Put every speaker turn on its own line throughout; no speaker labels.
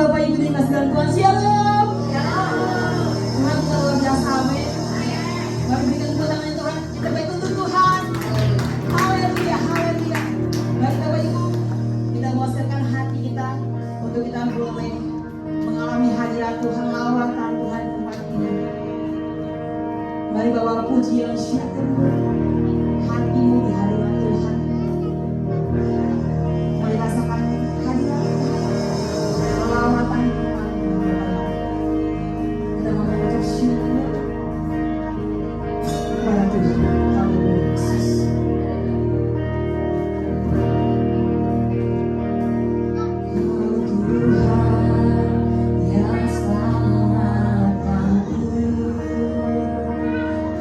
Bapak Ibu dikasih Tuhan. Shalom. Tuhan kita luar biasa, amin. Mari berikan tepuk tangan Tuhan. Kita baik untuk Tuhan. Haleluya, haleluya. Mari Bapak Ibu, kita menguasai hati kita untuk kita boleh mengalami hadirat Tuhan, lawatan Tuhan di tempat ini. Mari bawa pujian syukur hatimu di hadirat Tuhan. Mari rasakan hadirat Tuhan, lawatan Tuhan. Kita mengucap syukur kepada Tuhan. Haleluya, Yesus.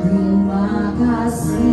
Terima kasih.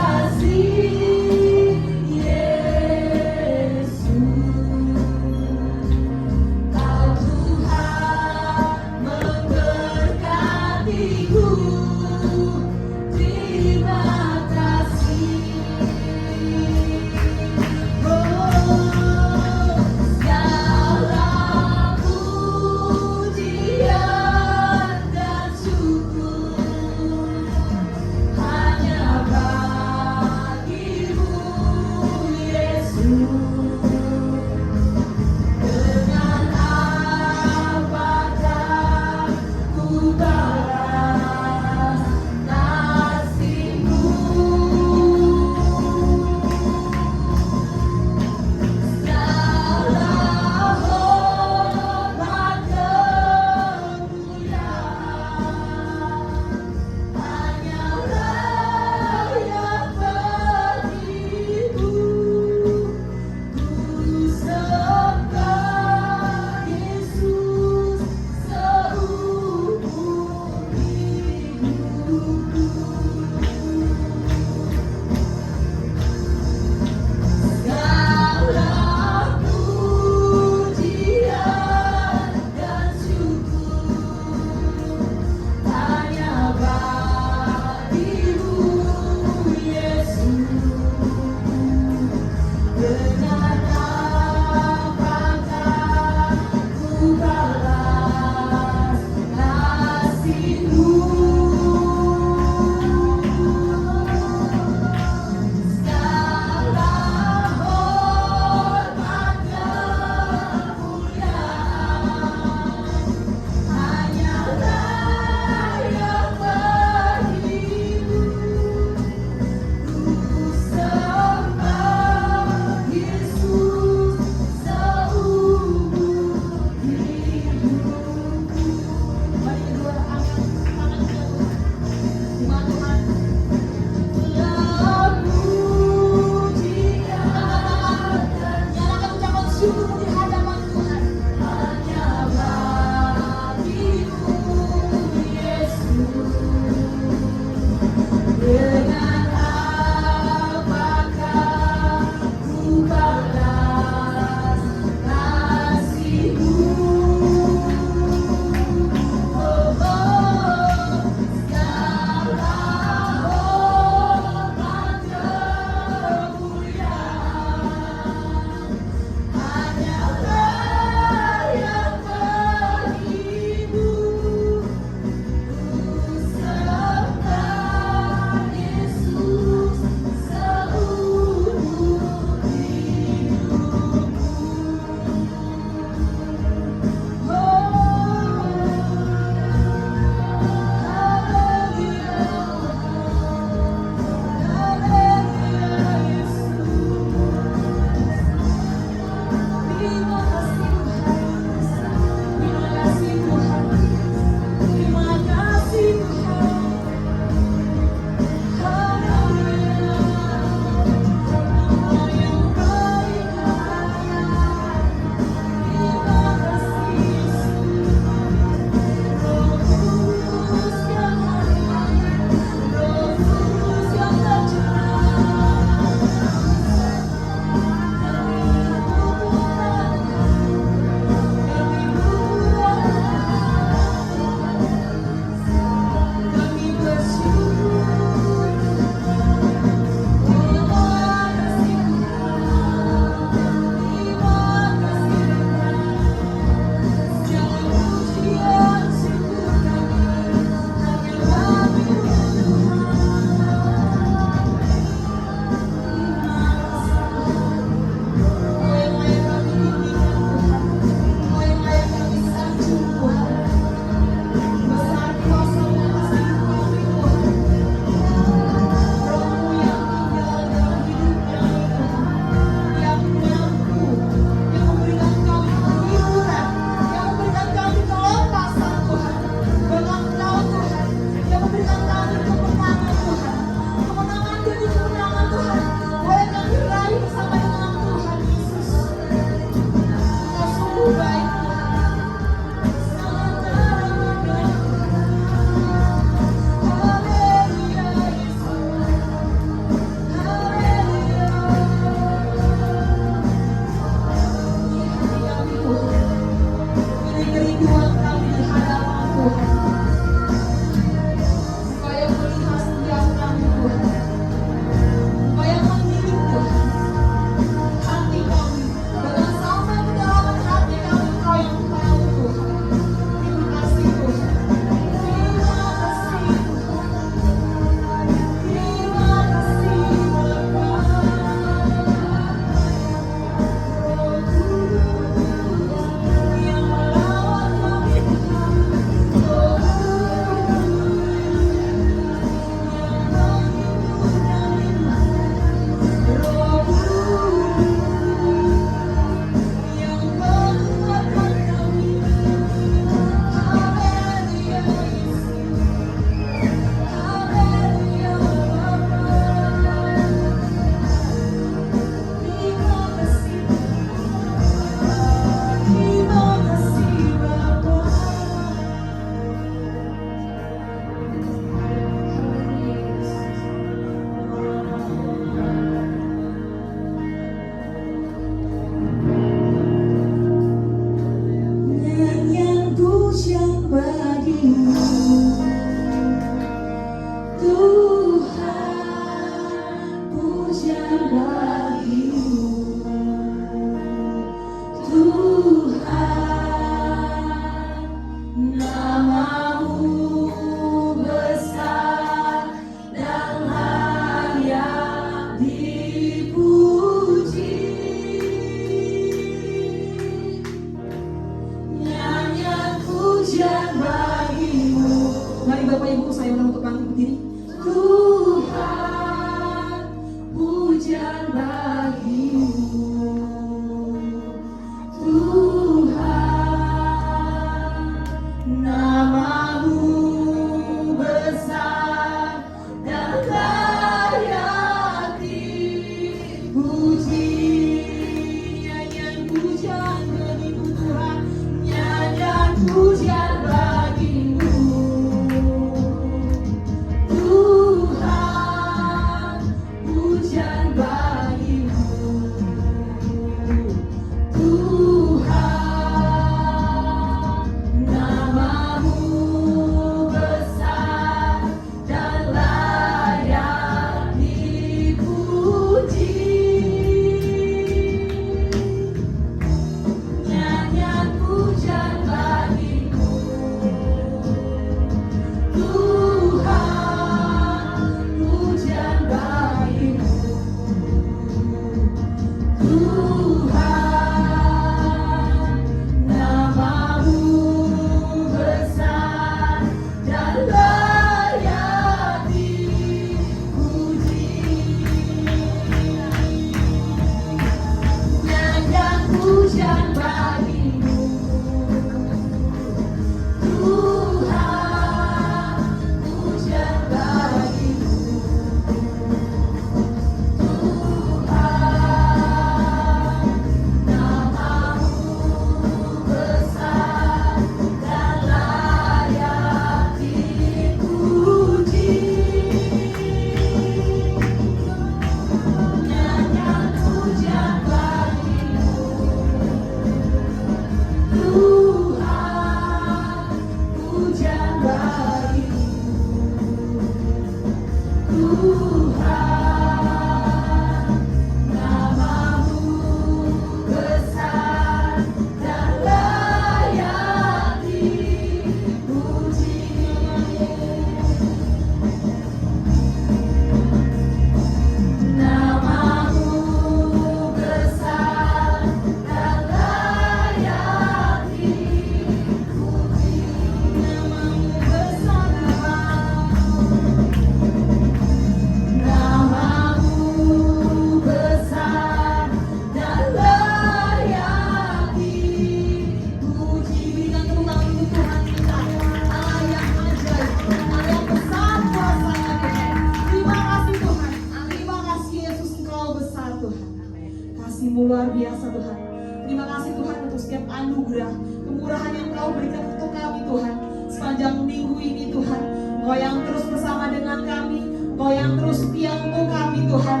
Kasih-Mu luar biasa Tuhan. Terima kasih Tuhan untuk setiap anugerah, kemurahan yang Kau berikan untuk kami Tuhan. Sepanjang minggu ini Tuhan, Kau yang terus bersama dengan kami, Kau yang terus setia untuk kami Tuhan.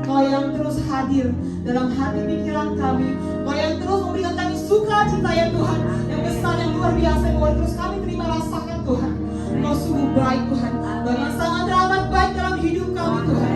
Kau yang terus hadir dalam hati pikiran kami, Kau yang terus memberikan kami sukacita ya Tuhan, yang besar, yang luar biasa, yang boleh terus kami terima rasakan Tuhan. Kau sungguh baik Tuhan, Kau yang sangat teramat baik dalam hidup kami Tuhan.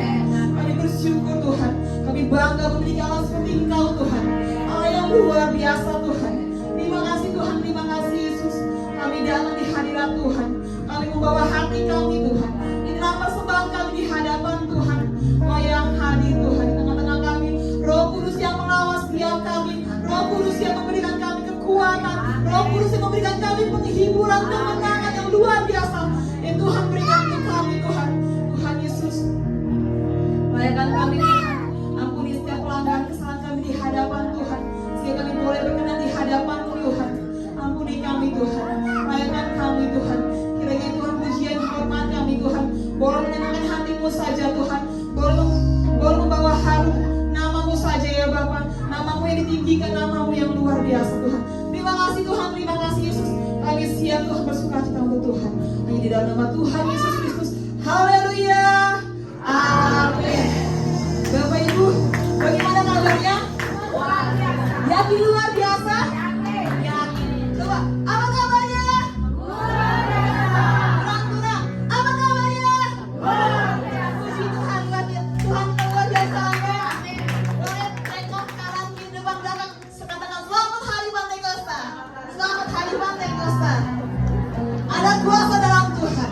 Kami bersyukur Tuhan, kami bangga memiliki Allah seperti Engkau Tuhan, Allah yang luar biasa Tuhan. Terima kasih Tuhan, terima kasih Yesus. Kami datang di hadirat Tuhan, kami membawa hati kami Tuhan, inilah persembahan kami di hadapan Tuhan. Kau yang hadir Tuhan di tengah-tengah kami, Roh Kudus yang mengawal setiap kami, Roh Kudus yang memberikan kami kekuatan, Roh Kudus yang memberikan kami penghiburan, kemenangan yang luar biasa yang Tuhan berikan untuk kami Tuhan. Tuhan Yesus, layakan kami Tuhan, ampuni setiap pelanggaran kesalahan kami di hadapan Tuhan, sehingga kami boleh berkenan di hadapan-Mu Tuhan. Ampuni kami Tuhan, layakan kami Tuhan, kiranya Tuhan pujian hormat kami Tuhan boleh menyenangkan hati-Mu saja Tuhan, boleh membawa harum nama-Mu saja ya Bapa, nama-Mu yang ditinggikan, nama-Mu yang luar biasa Tuhan. Terima kasih Tuhan, terima kasih Yesus. Kami siap Tuhan bersukacita untuk Tuhan, hanya di dalam nama Tuhan Yesus Kristus. Haleluya, amin. Bapak Ibu, bagaimana kabarnya? Yakin luar biasa? Yakin. Coba, apa kabarnya? Kurang-kurang. Apa kabarnya? Puji Tuhan, Tuhan luar biasa. Boleh tengok kanan kiri depan belakang, katakan selamat hari Pantekosta. Selamat hari Pantekosta. Ada kuasa dalam Tuhan.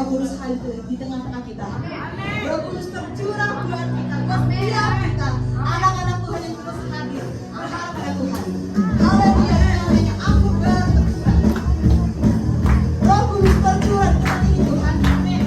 Roh Kudus hadir di tengah-tengah kita. Roh Kudus tercurah buat kita, buat setiap kita. Anak-anak Tuhan yang terus hadir, berharap pada Tuhan. Haleluya, namanya aku bertercurah. Roh Kudus tercurah di tempat ini Tuhan. Amin.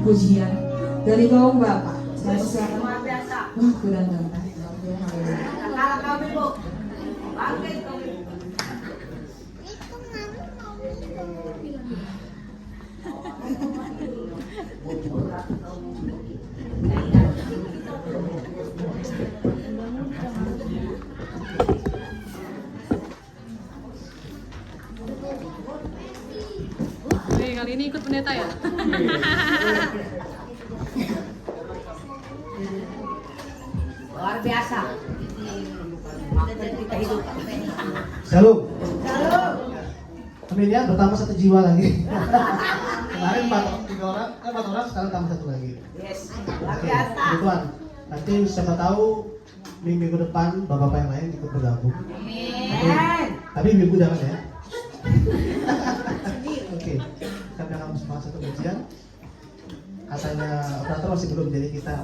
pujian dari kaum Bapak. Saya silakan. Wah, kurang ganteng.
Kalau kami Bu, bangkit kami.
kali ini ikut pendeta ya?
Luar biasa. Makna kita hidup.
Shalom.
Shalom.
Amin ya, bertambah 1 jiwa lagi. Kemarin 4 orang, sekarang tambah 1 lagi.
Yes. Luar
Oke,
biasa.
puji Tuhan. Nanti siapa tahu minggu depan bapak-bapak yang lain ikut bergabung.
Amin.
Tapi minggu jangan ya. Oke, kami akan masuk satu kajian. Katanya operator masih belum, jadi kita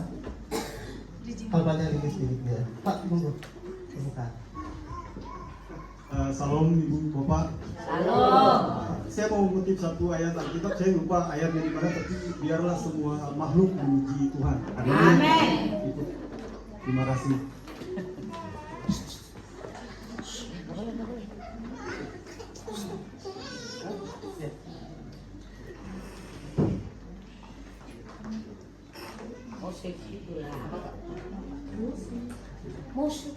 korbannya sedikit ya. Pak, monggo. Bukan.
Salam Ibu Bapak.
Shalom.
Saya mau mengutip satu ayat Alkitab, saya lupa ayatnya di mana, tapi biarlah semua makhluk memuji Tuhan.
Amin.
Itu. Terima kasih.
Musik itu lah. Musik.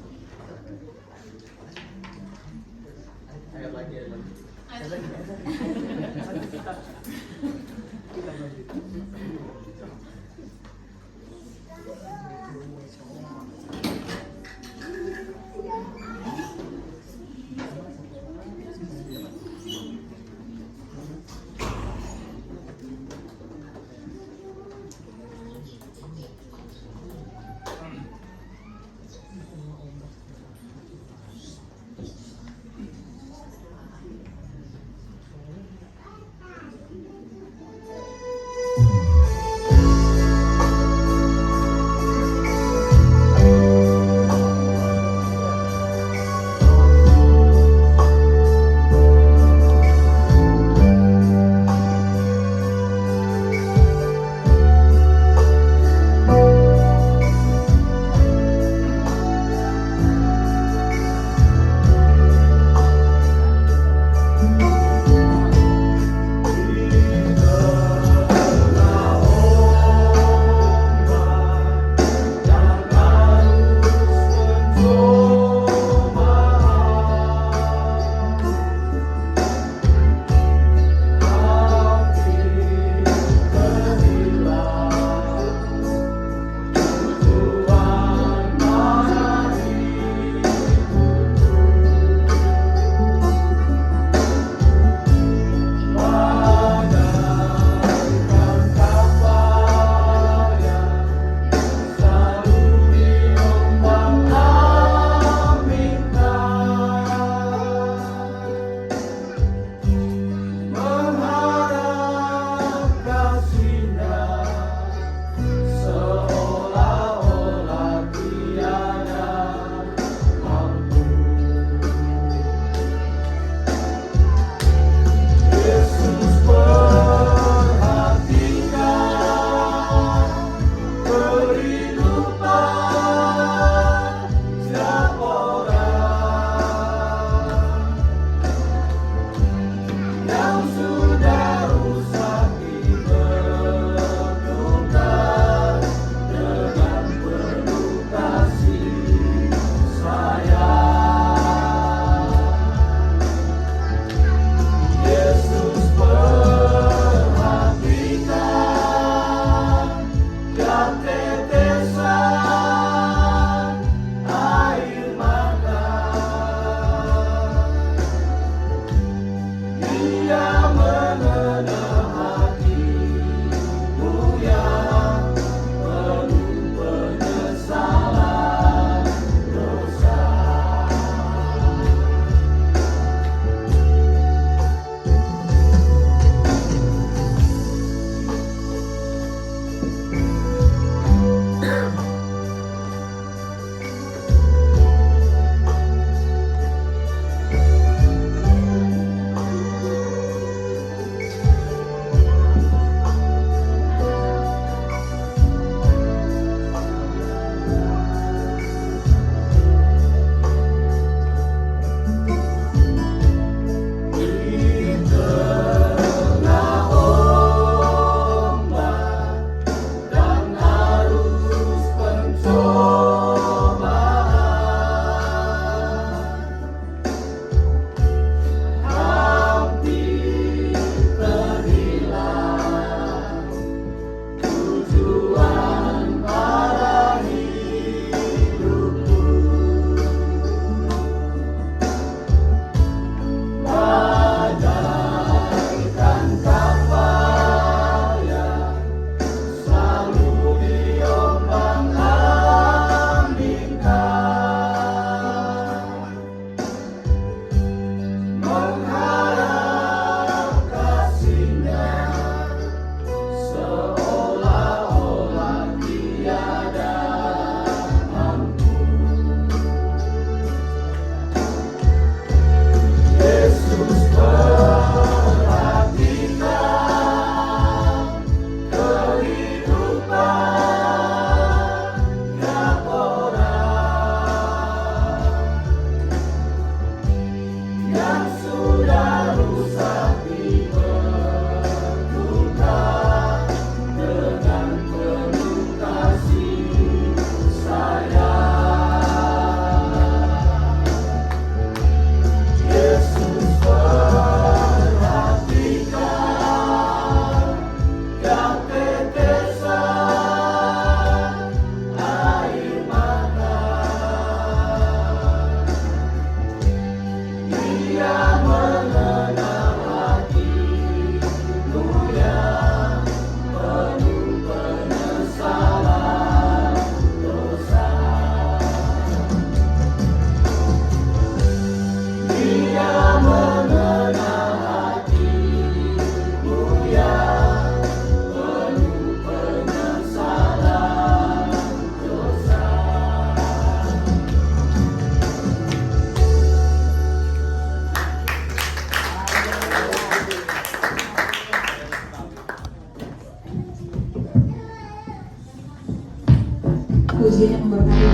pujian yang memberkati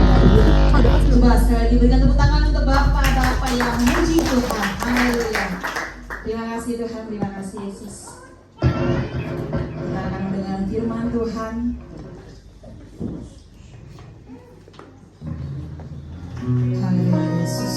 Bapak Ibu. Coba sekali lagi berikan tepuk tangan untuk Bapak yang memuji Tuhan. Haleluya. Terima kasih Tuhan, terima kasih Yesus. Kita akan mendengar firman Tuhan. Haleluya Yesus.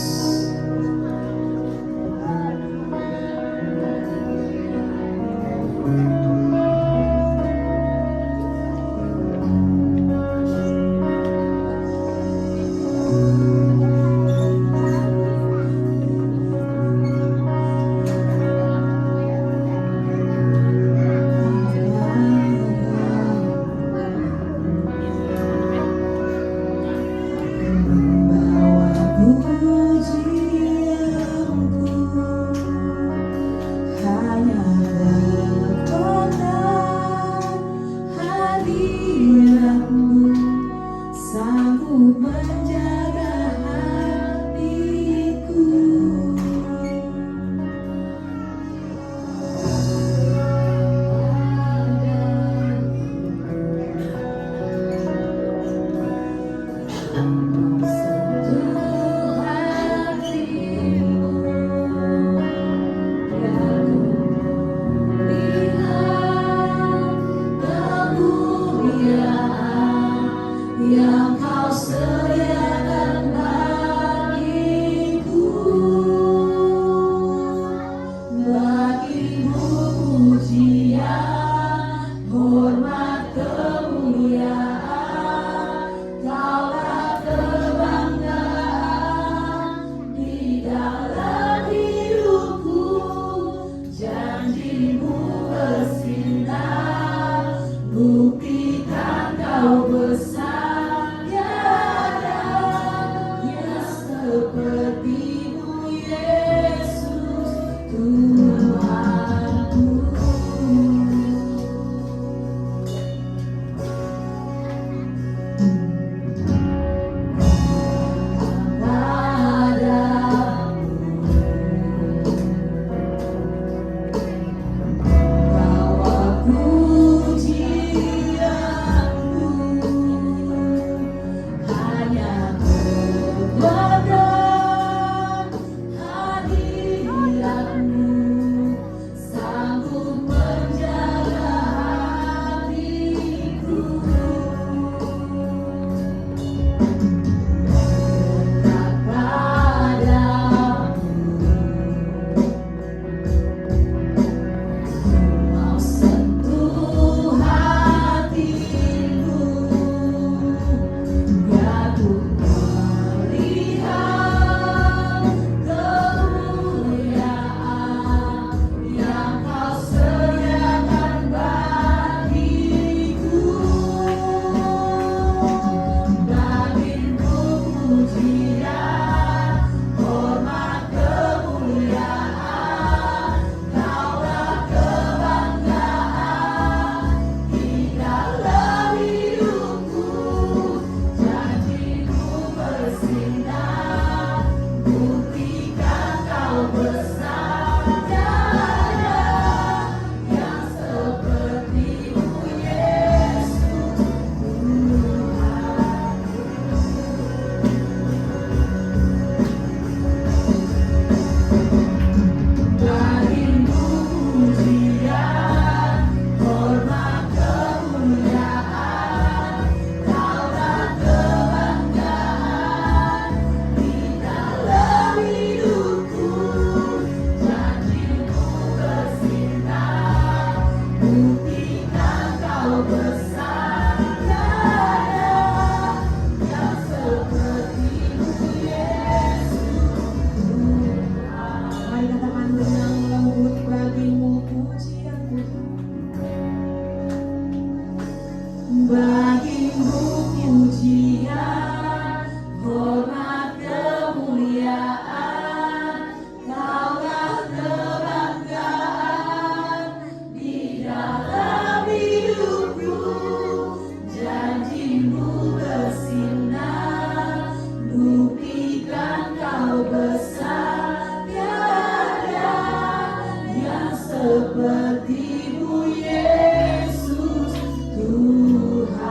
Seperti-Mu Yesus Tuhanku.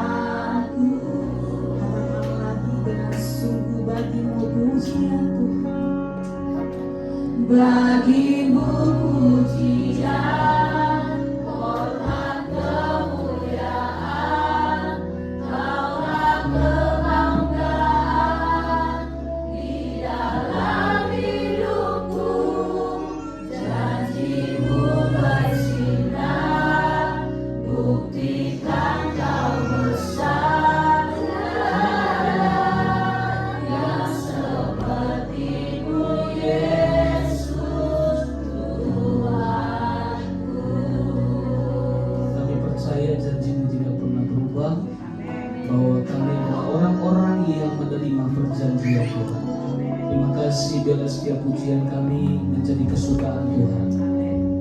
setiap pujian kami menjadi kesukaan Tuhan.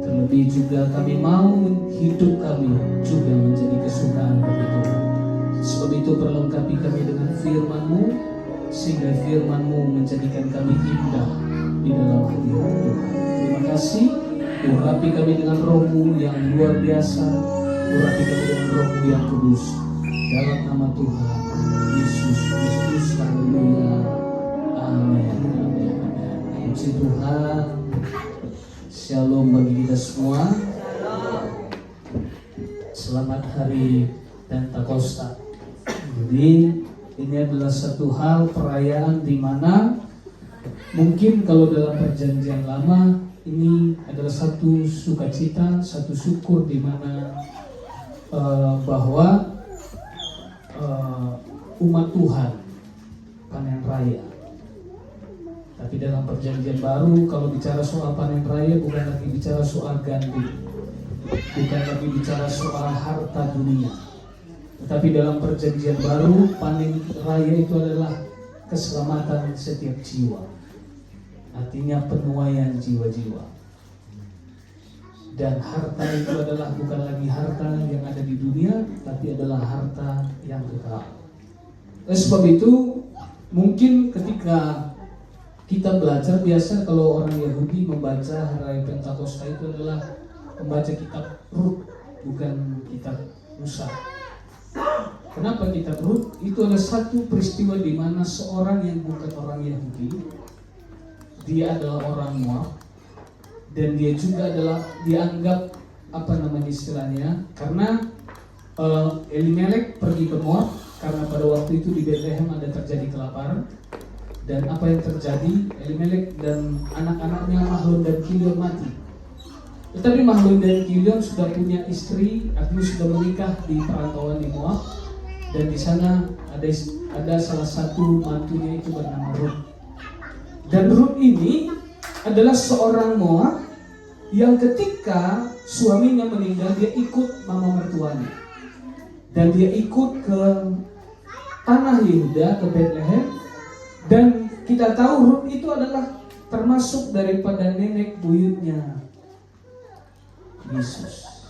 Terlebih juga kami mau hidup kami juga menjadi kesukaan bagi Tuhan. Sebab itu perlengkapi kami dengan firman-Mu, sehingga firman-Mu menjadikan kami indah di dalam hadirat Tuhan. Terima kasih. Urapi kami dengan Roh-Mu yang luar biasa, urapi kami dengan Roh-Mu yang kudus. Dalam nama Tuhan Yesus Kristus, haleluya. Amin. Amin. Puji Tuhan. Shalom bagi kita semua. Selamat hari Pentakosta. Jadi ini adalah satu hal perayaan di mana mungkin kalau dalam perjanjian lama ini adalah satu sukacita, satu syukur di mana bahwa umat Tuhan panen raya. Tapi dalam perjanjian baru kalau bicara soal panen raya bukan lagi bicara soal gandum, bukan lagi bicara soal harta dunia. Tetapi dalam perjanjian baru panen raya itu adalah keselamatan setiap jiwa. Artinya penuaian jiwa-jiwa. Dan harta itu adalah bukan lagi harta yang ada di dunia, tapi adalah harta yang kekal. Oleh sebab itu mungkin ketika kita belajar, biasa kalau orang Yahudi membaca hari Pentakosta itu adalah membaca kitab Rut, bukan kitab Musa. Kenapa kitab Rut? Itu adalah satu peristiwa di mana seorang yang bukan orang Yahudi, dia adalah orang Moab, dan dia juga adalah dianggap istilahnya, karena Elimelek pergi ke Moab karena pada waktu itu di Bethlehem ada terjadi kelaparan. Dan apa yang terjadi? Elimelek dan anak-anaknya Mahlon dan Kilion mati. Tetapi Mahlon dan Kilion sudah punya istri, artinya sudah menikah di perantauan di Moab. Dan di sana ada salah satu mantunya itu bernama Rut. Dan Rut ini adalah seorang Moab yang ketika suaminya meninggal dia ikut mama mertuanya. Dan dia ikut ke tanah Yehuda, ke Bethlehem. Dan kita tahu Rut itu adalah termasuk daripada nenek buyutnya Yesus.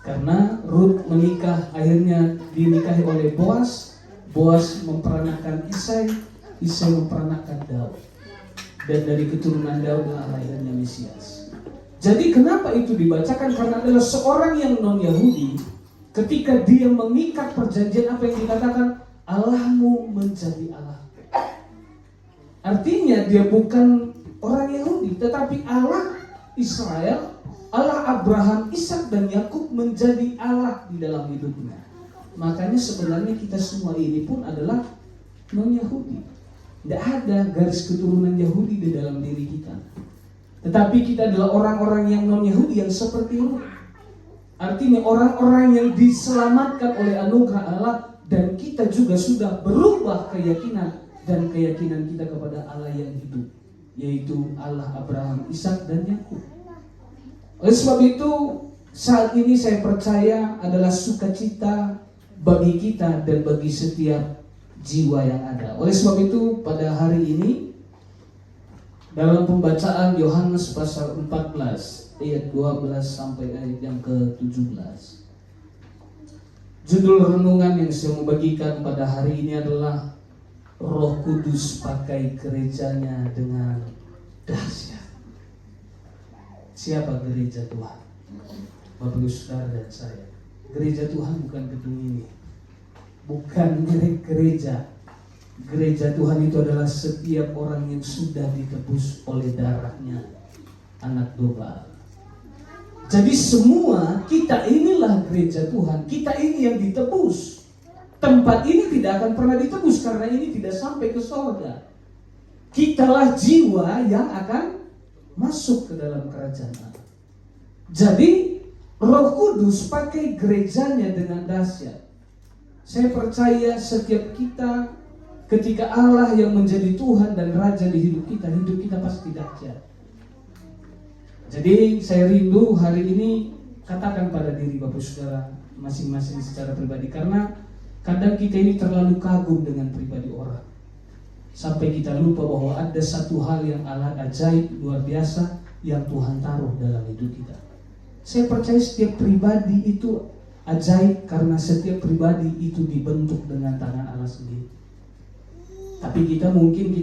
Karena Rut menikah, akhirnya dinikahi oleh Boaz. Boaz memperanakan Isai, Isai memperanakan Daud. Dan dari keturunan Daud adalah lahirnya Mesias. Jadi kenapa itu dibacakan? Karena adalah seorang yang non-Yahudi, ketika dia mengikat perjanjian, apa yang dikatakan? Allahmu menjadi Allah. Artinya dia bukan orang Yahudi, tetapi Allah Israel, Allah Abraham, Ishak dan Yakub menjadi Allah di dalam hidupnya. Makanya sebenarnya kita semua ini pun adalah non-Yahudi. Tidak ada garis keturunan Yahudi di dalam diri kita. Tetapi kita adalah orang-orang yang non-Yahudi yang seperti itu. Artinya orang-orang yang diselamatkan oleh anugerah Allah, dan kita juga sudah berubah keyakinan dan keyakinan kita kepada Allah yang hidup, yaitu Allah Abraham, Ishak dan Yakub. Oleh sebab itu saat ini saya percaya adalah sukacita bagi kita dan bagi setiap jiwa yang ada. Oleh sebab itu pada hari ini dalam pembacaan Yohanes pasal 14 ayat 12 sampai ayat yang ke-17, judul renungan yang saya mau bagikan pada hari ini adalah Roh Kudus pakai gerejanya dengan dahsyat. Siapa gereja Tuhan? Bapak Ibu Saudara dan saya. Gereja Tuhan bukan gedung ini, bukan milik gereja. Gereja Tuhan itu adalah setiap orang yang sudah ditebus oleh darahnya anak domba. Jadi semua kita inilah gereja Tuhan. Kita ini yang ditebus. Tempat ini tidak akan pernah ditebus karena ini tidak sampai ke surga. Kitalah jiwa yang akan masuk ke dalam kerajaan Allah. Jadi Roh Kudus pakai gerejanya dengan dahsyat. Saya percaya setiap kita, ketika Allah yang menjadi Tuhan dan Raja di hidup kita pasti dahsyat. Jadi saya rindu hari ini katakan pada diri Bapak Saudara masing-masing secara pribadi, karena kadang kita ini terlalu kagum dengan pribadi orang. sampai kita lupa bahwa ada satu hal yang ajaib luar biasa yang Tuhan taruh dalam hidup kita. Saya percaya setiap pribadi itu ajaib karena setiap pribadi itu dibentuk dengan tangan Allah sendiri. Tapi kita mungkin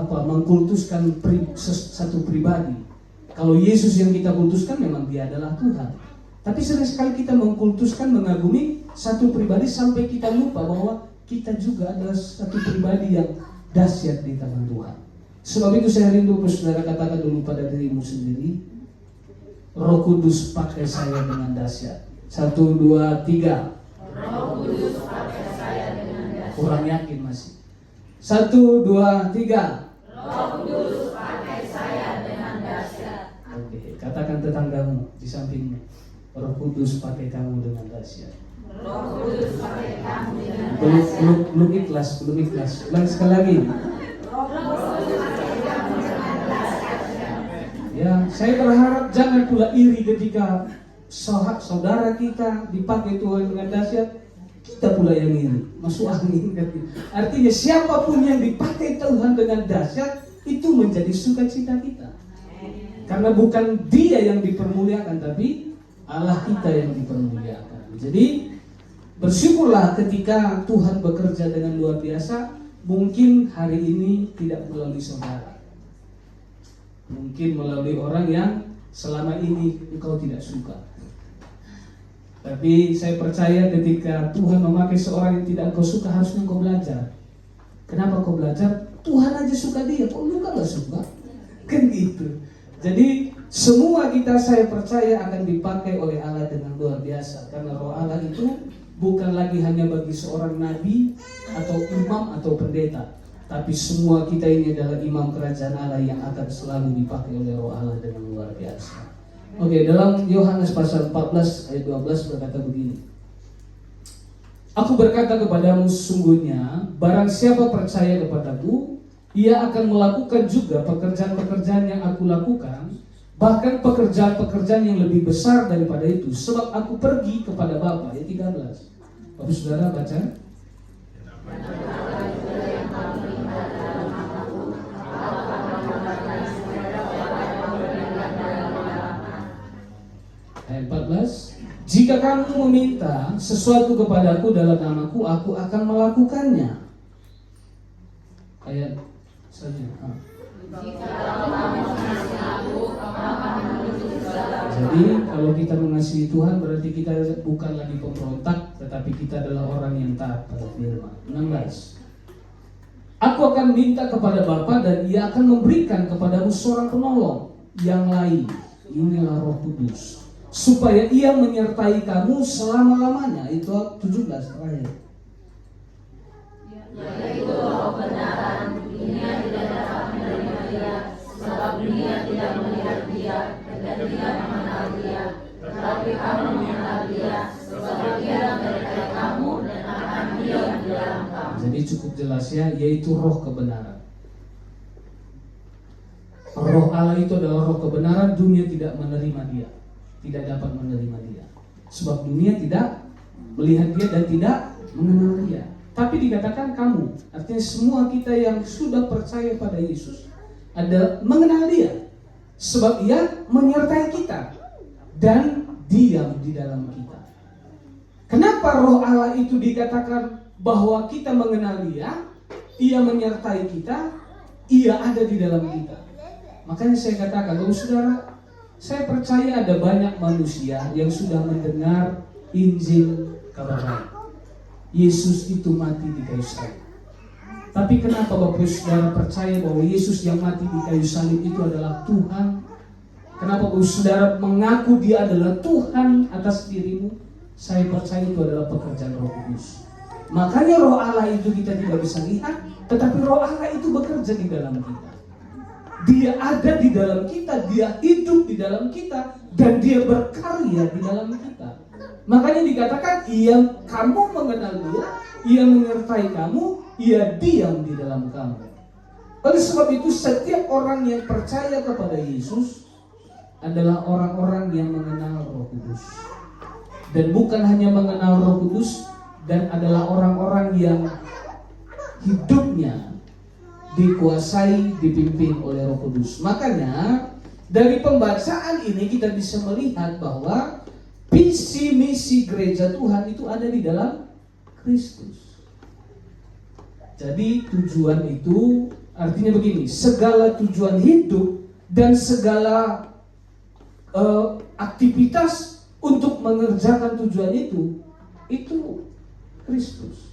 mengkultuskan satu pribadi. Kalau Yesus yang kita kultuskan memang dia adalah Tuhan. Tapi sering sekali kita mengkultuskan, mengagumi satu pribadi sampai kita lupa bahwa kita juga adalah satu pribadi yang dahsyat di tangan Tuhan. Sebab itu saya rindu saudara katakan dulu pada dirimu sendiri, Roh Kudus pakai saya dengan dahsyat. 1, 2, 3.
Roh Kudus pakai saya dengan dahsyat.
Kurang yakin masih. 1, 2, 3.
Roh Kudus pakai saya dengan dahsyat.
Oke, katakan tetanggamu di sampingmu. Roh Kudus pakai kamu dengan dahsyat.
Roh Kudus pakai kamu dengan dahsyat.
Belum ikhlas. Ulang sekali lagi.
Roh Kudus pakai kamu dengan dahsyat.
Ya, saya berharap jangan pula iri ketika saudara kita dipakai Tuhan dengan dahsyat, kita pula yang iri, masuk angin. Artinya siapapun yang dipakai Tuhan dengan dahsyat itu menjadi sukacita kita. Karena bukan dia yang dipermuliakan, tapi Allah kita yang dipermuliakan. Jadi bersyukurlah ketika Tuhan bekerja dengan luar biasa. Mungkin hari ini tidak melalui saudara, mungkin melalui orang yang selama ini engkau tidak suka. Tapi saya percaya ketika Tuhan memakai seorang yang tidak engkau suka, harusnya engkau belajar. Kenapa kau belajar? Tuhan aja suka dia, kok lu kan gak suka? Kan gitu. Jadi semua kita, saya percaya, akan dipakai oleh Allah dengan luar biasa. Karena Roh Allah itu bukan lagi hanya bagi seorang nabi atau imam atau pendeta, tapi semua kita ini adalah imam kerajaan Allah yang akan selalu dipakai oleh Roh Allah dengan luar biasa. Oke, dalam Yohanes pasal 14 ayat 12 berkata begini. Aku berkata kepadamu, sesungguhnya barang siapa percaya kepadaku, ia akan melakukan juga pekerjaan-pekerjaan yang aku lakukan, bahkan pekerjaan-pekerjaan yang lebih besar daripada itu, sebab aku pergi kepada Bapa. Ayat 13. Bapak saudara baca. Ayat 14. Jika kamu meminta sesuatu kepadaku dalam namaku, aku akan melakukannya. Ayat saja. Jadi kalau kita mengasihi Tuhan, berarti kita bukan lagi pemberontak, tetapi kita adalah orang yang taat pada firman. 16. Aku akan minta kepada Bapa dan ia akan memberikan kepadamu seorang penolong yang lain. Inilah Roh Kudus, supaya ia menyertai kamu selama-lamanya. Itu 17 terakhir.
Yaitu Roh kebenaran, dunia tidak dapat menerima dia, sebab dunia tidak melihat dia dan tidak mengenal dia. Tetapi kamu mengenal dia, sebab dia menyertai kamu dan akan diam di dalam kamu.
Jadi cukup jelas ya, yaitu Roh kebenaran. Roh Allah itu adalah Roh kebenaran. Dunia tidak menerima dia, tidak dapat menerima dia, sebab dunia tidak melihat dia dan tidak mengenal dia. Tapi dikatakan kamu, artinya semua kita yang sudah percaya pada Yesus ada mengenal dia, sebab ia menyertai kita dan diam di dalam kita. Kenapa Roh Allah itu dikatakan bahwa kita mengenal dia, ia menyertai kita, ia ada di dalam kita? Makanya saya katakan, kalau saudara, saya percaya ada banyak manusia yang sudah mendengar Injil kabar baik. Yesus itu mati di kayu salib. Tapi kenapa Bapak Saudara percaya bahwa Yesus yang mati di kayu salib itu adalah Tuhan? Kenapa Bapak Saudara mengaku dia adalah Tuhan atas dirimu? Saya percaya itu adalah pekerjaan Roh Kudus. Makanya Roh Allah itu kita tidak bisa lihat, tetapi Roh Allah itu bekerja di dalam kita. Dia ada di dalam kita, dia hidup di dalam kita, dan dia berkarya di dalam kita. Makanya dikatakan, kamu mengenal dia, ia menyertai kamu, ia diam di dalam kamu. Oleh sebab itu setiap orang yang percaya kepada Yesus adalah orang-orang yang mengenal Roh Kudus. Dan bukan hanya mengenal Roh Kudus, dan adalah orang-orang yang hidupnya dikuasai, dipimpin oleh Roh Kudus. Makanya dari pembacaan ini kita bisa melihat bahwa visi misi gereja Tuhan itu ada di dalam Kristus. Jadi tujuan itu artinya begini, segala tujuan hidup dan segala aktivitas untuk mengerjakan tujuan itu Kristus.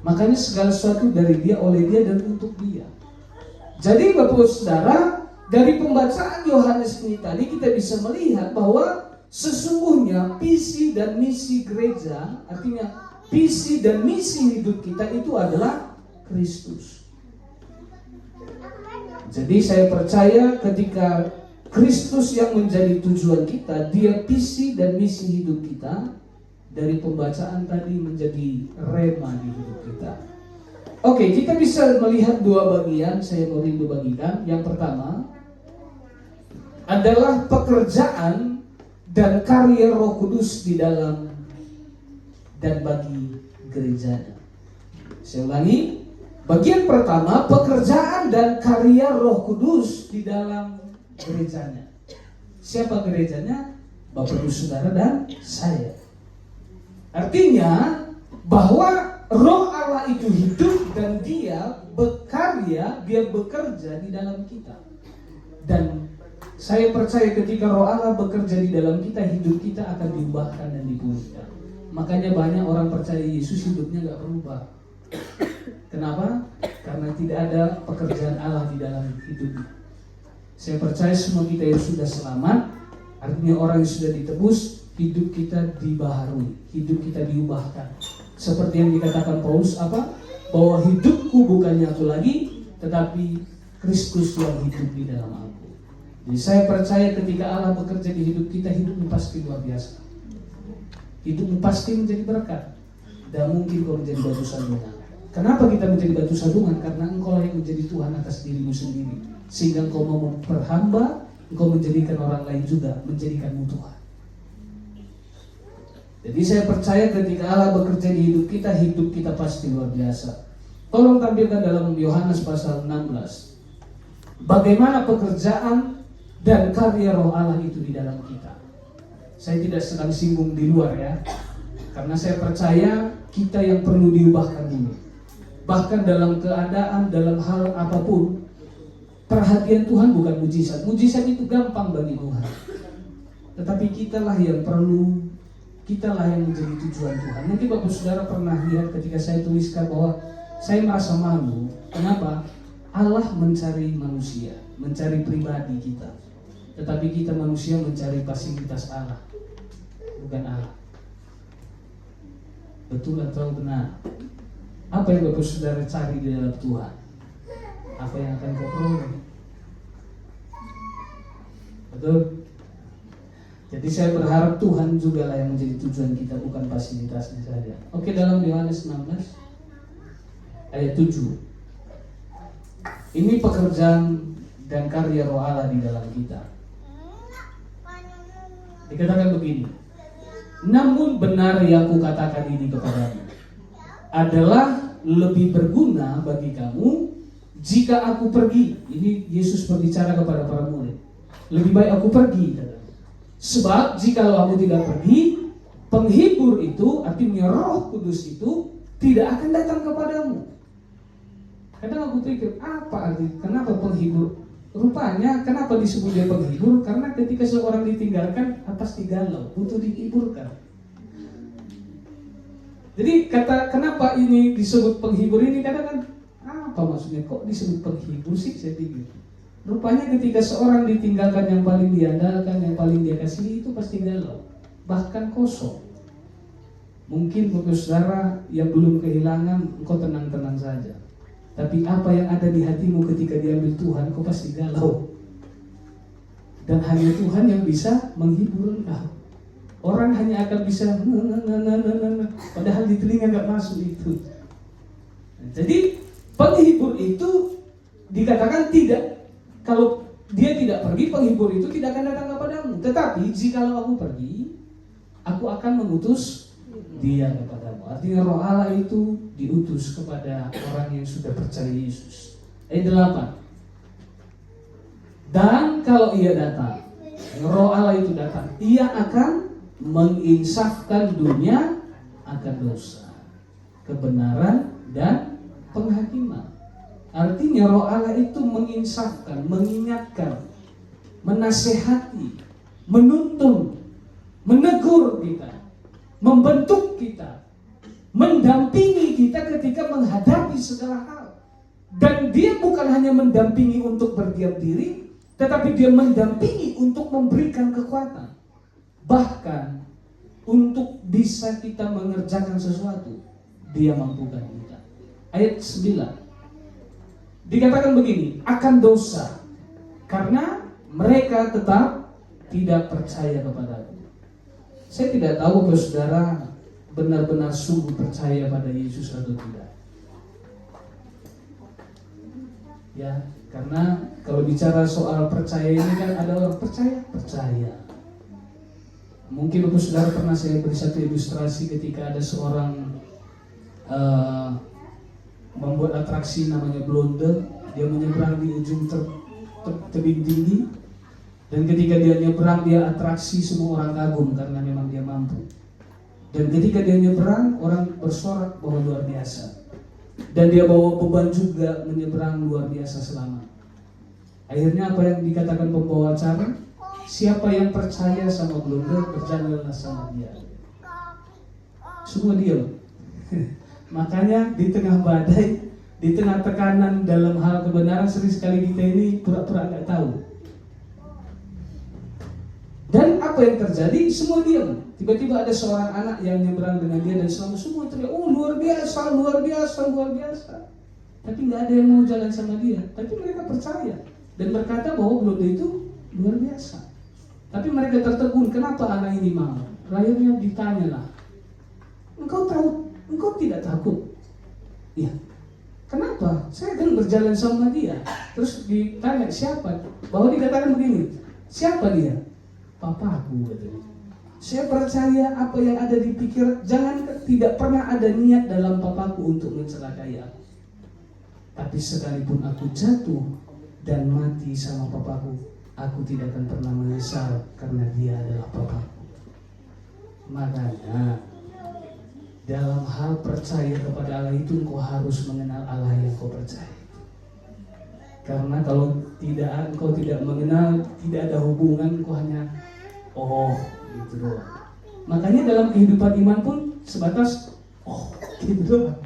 Makanya segala sesuatu dari Dia, oleh Dia, dan untuk Dia. Jadi Bapak Saudara, dari pembacaan Yohanes ini tadi kita bisa melihat bahwa sesungguhnya visi dan misi gereja, artinya visi dan misi hidup kita itu adalah Kristus. Jadi saya percaya ketika Kristus yang menjadi tujuan kita, Dia visi dan misi hidup kita, dari pembacaan tadi menjadi rema di hidup kita. Oke, kita bisa melihat dua bagian, saya mau rindu bagikan. Yang pertama adalah pekerjaan dan karya Roh Kudus di dalam dan bagi gerejanya. Saya ulangi, bagian pertama pekerjaan dan karya Roh Kudus di dalam gerejanya. Siapa gerejanya? Bapak Ibu Saudara dan saya. Artinya bahwa Roh Allah itu hidup dan Dia berkarya, Dia bekerja di dalam kita. Dan saya percaya ketika Roh Allah bekerja di dalam kita, hidup kita akan diubahkan dan dipulihkan. Makanya banyak orang percaya Yesus hidupnya gak berubah. Kenapa? Karena tidak ada pekerjaan Allah di dalam hidupnya. Saya percaya semua kita yang sudah selamat, artinya orang yang sudah ditebus, hidup kita dibaharui, hidup kita diubahkan. Seperti yang dikatakan Paulus bahwa hidupku bukannya aku lagi, tetapi Kristus yang hidup di dalam aku. Jadi saya percaya ketika Allah bekerja di hidup kita, hidupmu pasti luar biasa. Hidupmu pasti menjadi berkat. Dan mungkin kau menjadi batu sandungan. Kenapa kita menjadi batu sandungan? Karena engkau yang menjadi Tuhan atas dirimu sendiri. Sehingga engkau mau memperhamba, engkau menjadikan orang lain juga menjadikanmu Tuhan. Jadi saya percaya ketika Allah bekerja di hidup kita pasti luar biasa. Tolong tampilkan dalam Yohanes pasal 16. Bagaimana pekerjaan dan karya Roh Allah itu di dalam kita. Saya tidak sedang singgung di luar ya. Karena saya percaya kita yang perlu diubahkan dulu. Bahkan dalam keadaan, dalam hal apapun, perhatian Tuhan bukan mujizat. Mujizat itu gampang bagi Tuhan. Tetapi kitalah yang perlu, kitalah yang menjadi tujuan Tuhan. Mungkin Bapak Saudara pernah lihat ketika saya tuliskan bahwa saya merasa malu. Kenapa? Allah mencari manusia, mencari pribadi kita. Tetapi kita manusia mencari fasilitas Allah, bukan Allah. Betul atau benar? Apa yang Bapak Saudara cari di dalam Tuhan? Apa yang akan kau peroleh? Betul? Jadi saya berharap Tuhan juga lah yang menjadi tujuan kita, bukan fasilitasnya saja. Oke, dalam Yohanes 16 ayat 7. Ini pekerjaan dan karya Roh Allah di dalam kita. Dikatakan begini, namun benar yang kukatakan ini kepadamu adalah lebih berguna bagi kamu jika aku pergi. Ini Yesus berbicara kepada para murid. Lebih baik aku pergi. Sebab jikalau aku tidak pergi, penghibur itu, artinya Roh Kudus itu tidak akan datang kepadamu. Kadang aku pikir, apa arti? Kenapa penghibur? Rupanya kenapa disebut dia penghibur? Karena ketika seorang ditinggalkan, pasti galau, butuh dihiburkan. Jadi kenapa ini disebut penghibur ini? Kadang kan apa maksudnya? Kok disebut penghibur sih? Saya pikir. Rupanya ketika seorang ditinggalkan yang paling diandalkan, yang paling dia kasih, itu pasti galau, bahkan kosong. Mungkin Bapak Saudara yang belum kehilangan, engkau tenang-tenang saja. Tapi apa yang ada di hatimu ketika diambil Tuhan, kau pasti galau. Dan hanya Tuhan yang bisa menghibur engkau. Orang hanya akan bisa padahal di telinga gak masuk itu. Jadi penghibur itu dikatakan tidak. Kalau dia tidak pergi, penghibur itu tidak akan datang kepadamu. Tetapi jikalau aku pergi, aku akan mengutus dia kepadamu. Artinya roh Allah itu diutus kepada orang yang sudah percaya Yesus. Ayat 8. Dan kalau ia datang, roh Allah itu datang, ia akan menginsafkan dunia akan dosa, kebenaran, dan penghakiman. Artinya roh Allah itu menginsafkan, mengingatkan, menasehati, menuntun, menegur kita, membentuk kita, mendampingi kita ketika menghadapi segala hal. Dan dia bukan hanya mendampingi untuk berdiam diri, tetapi dia mendampingi untuk memberikan kekuatan. Bahkan untuk bisa kita mengerjakan sesuatu, dia mampukan kita. Ayat 9 dikatakan begini, akan dosa, karena mereka tetap tidak percaya kepadaku. Saya tidak tahu kalau saudara benar-benar sungguh percaya pada Yesus atau tidak. Ya, karena kalau bicara soal percaya ini kan ada orang percaya. Mungkin Bapak Saudara pernah saya beri satu ilustrasi ketika ada seorang membuat atraksi namanya blonde. Dia menyeberang di ujung tebing tinggi, dan ketika dia nyeberang dia atraksi semua orang kagum karena memang dia mampu. Dan ketika dia nyeberang, orang bersorak bahwa luar biasa. Dan dia bawa beban juga menyeberang luar biasa selamat. Akhirnya apa yang dikatakan pembawa acara? Siapa yang percaya sama blonde, berjalanlah sama dia. Semua diam. Makanya di tengah badai, di tengah tekanan dalam hal kebenaran, sering sekali kita ini pura-pura nggak tahu. Dan apa yang terjadi? Semua diam. Tiba-tiba ada seorang anak yang nyebrang dengan dia dan semua teriak, oh luar biasa, luar biasa, luar biasa. Tapi nggak ada yang mau jalan sama dia. Tapi mereka percaya dan berkata bahwa blonde itu luar biasa. Tapi mereka tertegun, kenapa anak ini mau? Akhirnya ditanyalah, engkau tidak takut? Iya. Kenapa? Saya kan berjalan sama dia. Terus ditanya siapa? Bahwa dikatakan begini, siapa dia? Papaku, katanya. Saya percaya apa yang ada di pikiran, jangan tidak pernah ada niat dalam papaku untuk mencelakai aku. Tapi sekalipun aku jatuh dan mati sama papaku, aku tidak akan pernah menyesal karena dia adalah papaku. Makanya dalam hal percaya kepada Allah itu engkau harus mengenal Allah yang kau percaya. Karena kalau engkau tidak mengenal, tidak ada hubungan, engkau hanya gitu doang. Makanya dalam kehidupan iman pun sebatas gitu doang.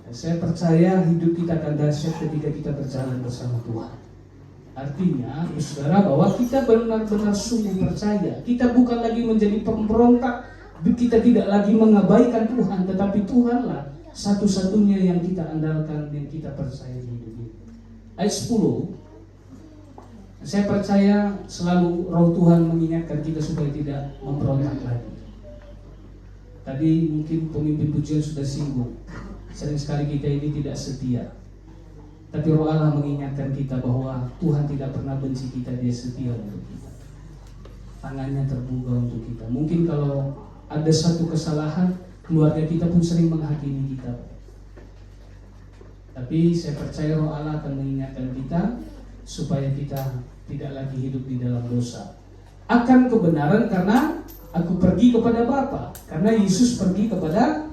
Saya percaya hidup kita akan dahsyat ketika kita berjalan bersama Tuhan. Artinya, saudara, bahwa kita benar-benar sungguh percaya. Kita bukan lagi menjadi pemberontak. Kita tidak lagi mengabaikan Tuhan, tetapi Tuhanlah satu-satunya yang kita andalkan, yang kita percaya di hidup ini. Ayat 10, saya percaya selalu Roh Tuhan mengingatkan kita supaya tidak memberontak lagi. Tadi mungkin pemimpin pujian sudah singgung, sering sekali kita ini tidak setia. Tapi Roh Allah mengingatkan kita bahwa Tuhan tidak pernah benci kita, Dia setia untuk kita. Tangannya terbuka untuk kita. Mungkin kalau ada satu kesalahan, keluarga kita pun sering menghakimi kita. Tapi saya percaya Roh Allah akan mengingatkan kita supaya kita tidak lagi hidup di dalam dosa. Akan kebenaran karena aku pergi kepada Bapa. Karena Yesus pergi kepada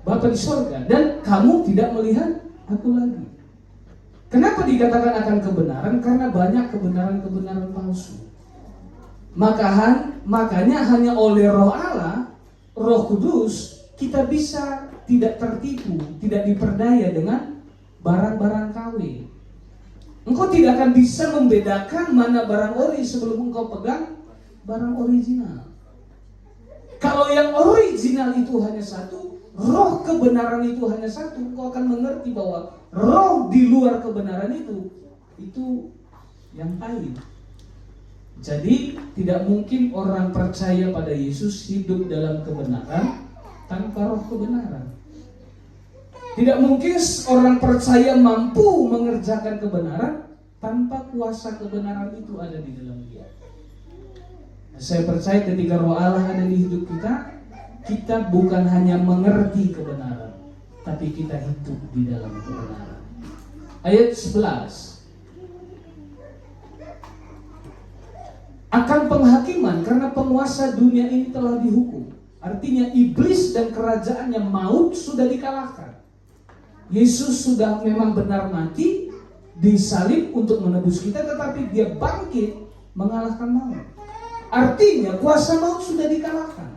Bapa di sorga. Dan kamu tidak melihat aku lagi. Kenapa dikatakan akan kebenaran? Karena banyak kebenaran-kebenaran palsu. Makanya hanya oleh Roh Allah, Roh Kudus, kita bisa tidak tertipu, tidak diperdaya dengan barang-barang KW. Engkau tidak akan bisa membedakan mana barang ori sebelum engkau pegang barang original. Kalau yang original itu hanya satu, roh kebenaran itu hanya satu, engkau akan mengerti bahwa roh di luar kebenaran itu yang lain. Jadi tidak mungkin orang percaya pada Yesus hidup dalam kebenaran tanpa roh kebenaran. Tidak mungkin orang percaya mampu mengerjakan kebenaran tanpa kuasa kebenaran itu ada di dalam dia. Saya percaya ketika Roh Allah ada di hidup kita, kita bukan hanya mengerti kebenaran, tapi kita hidup di dalam kebenaran. Ayat 11. Akan penghakiman karena penguasa dunia ini telah dihukum. Artinya iblis dan kerajaannya maut sudah dikalahkan. Yesus sudah memang benar mati, disalib untuk menebus kita, tetapi dia bangkit mengalahkan maut. Artinya kuasa maut sudah dikalahkan.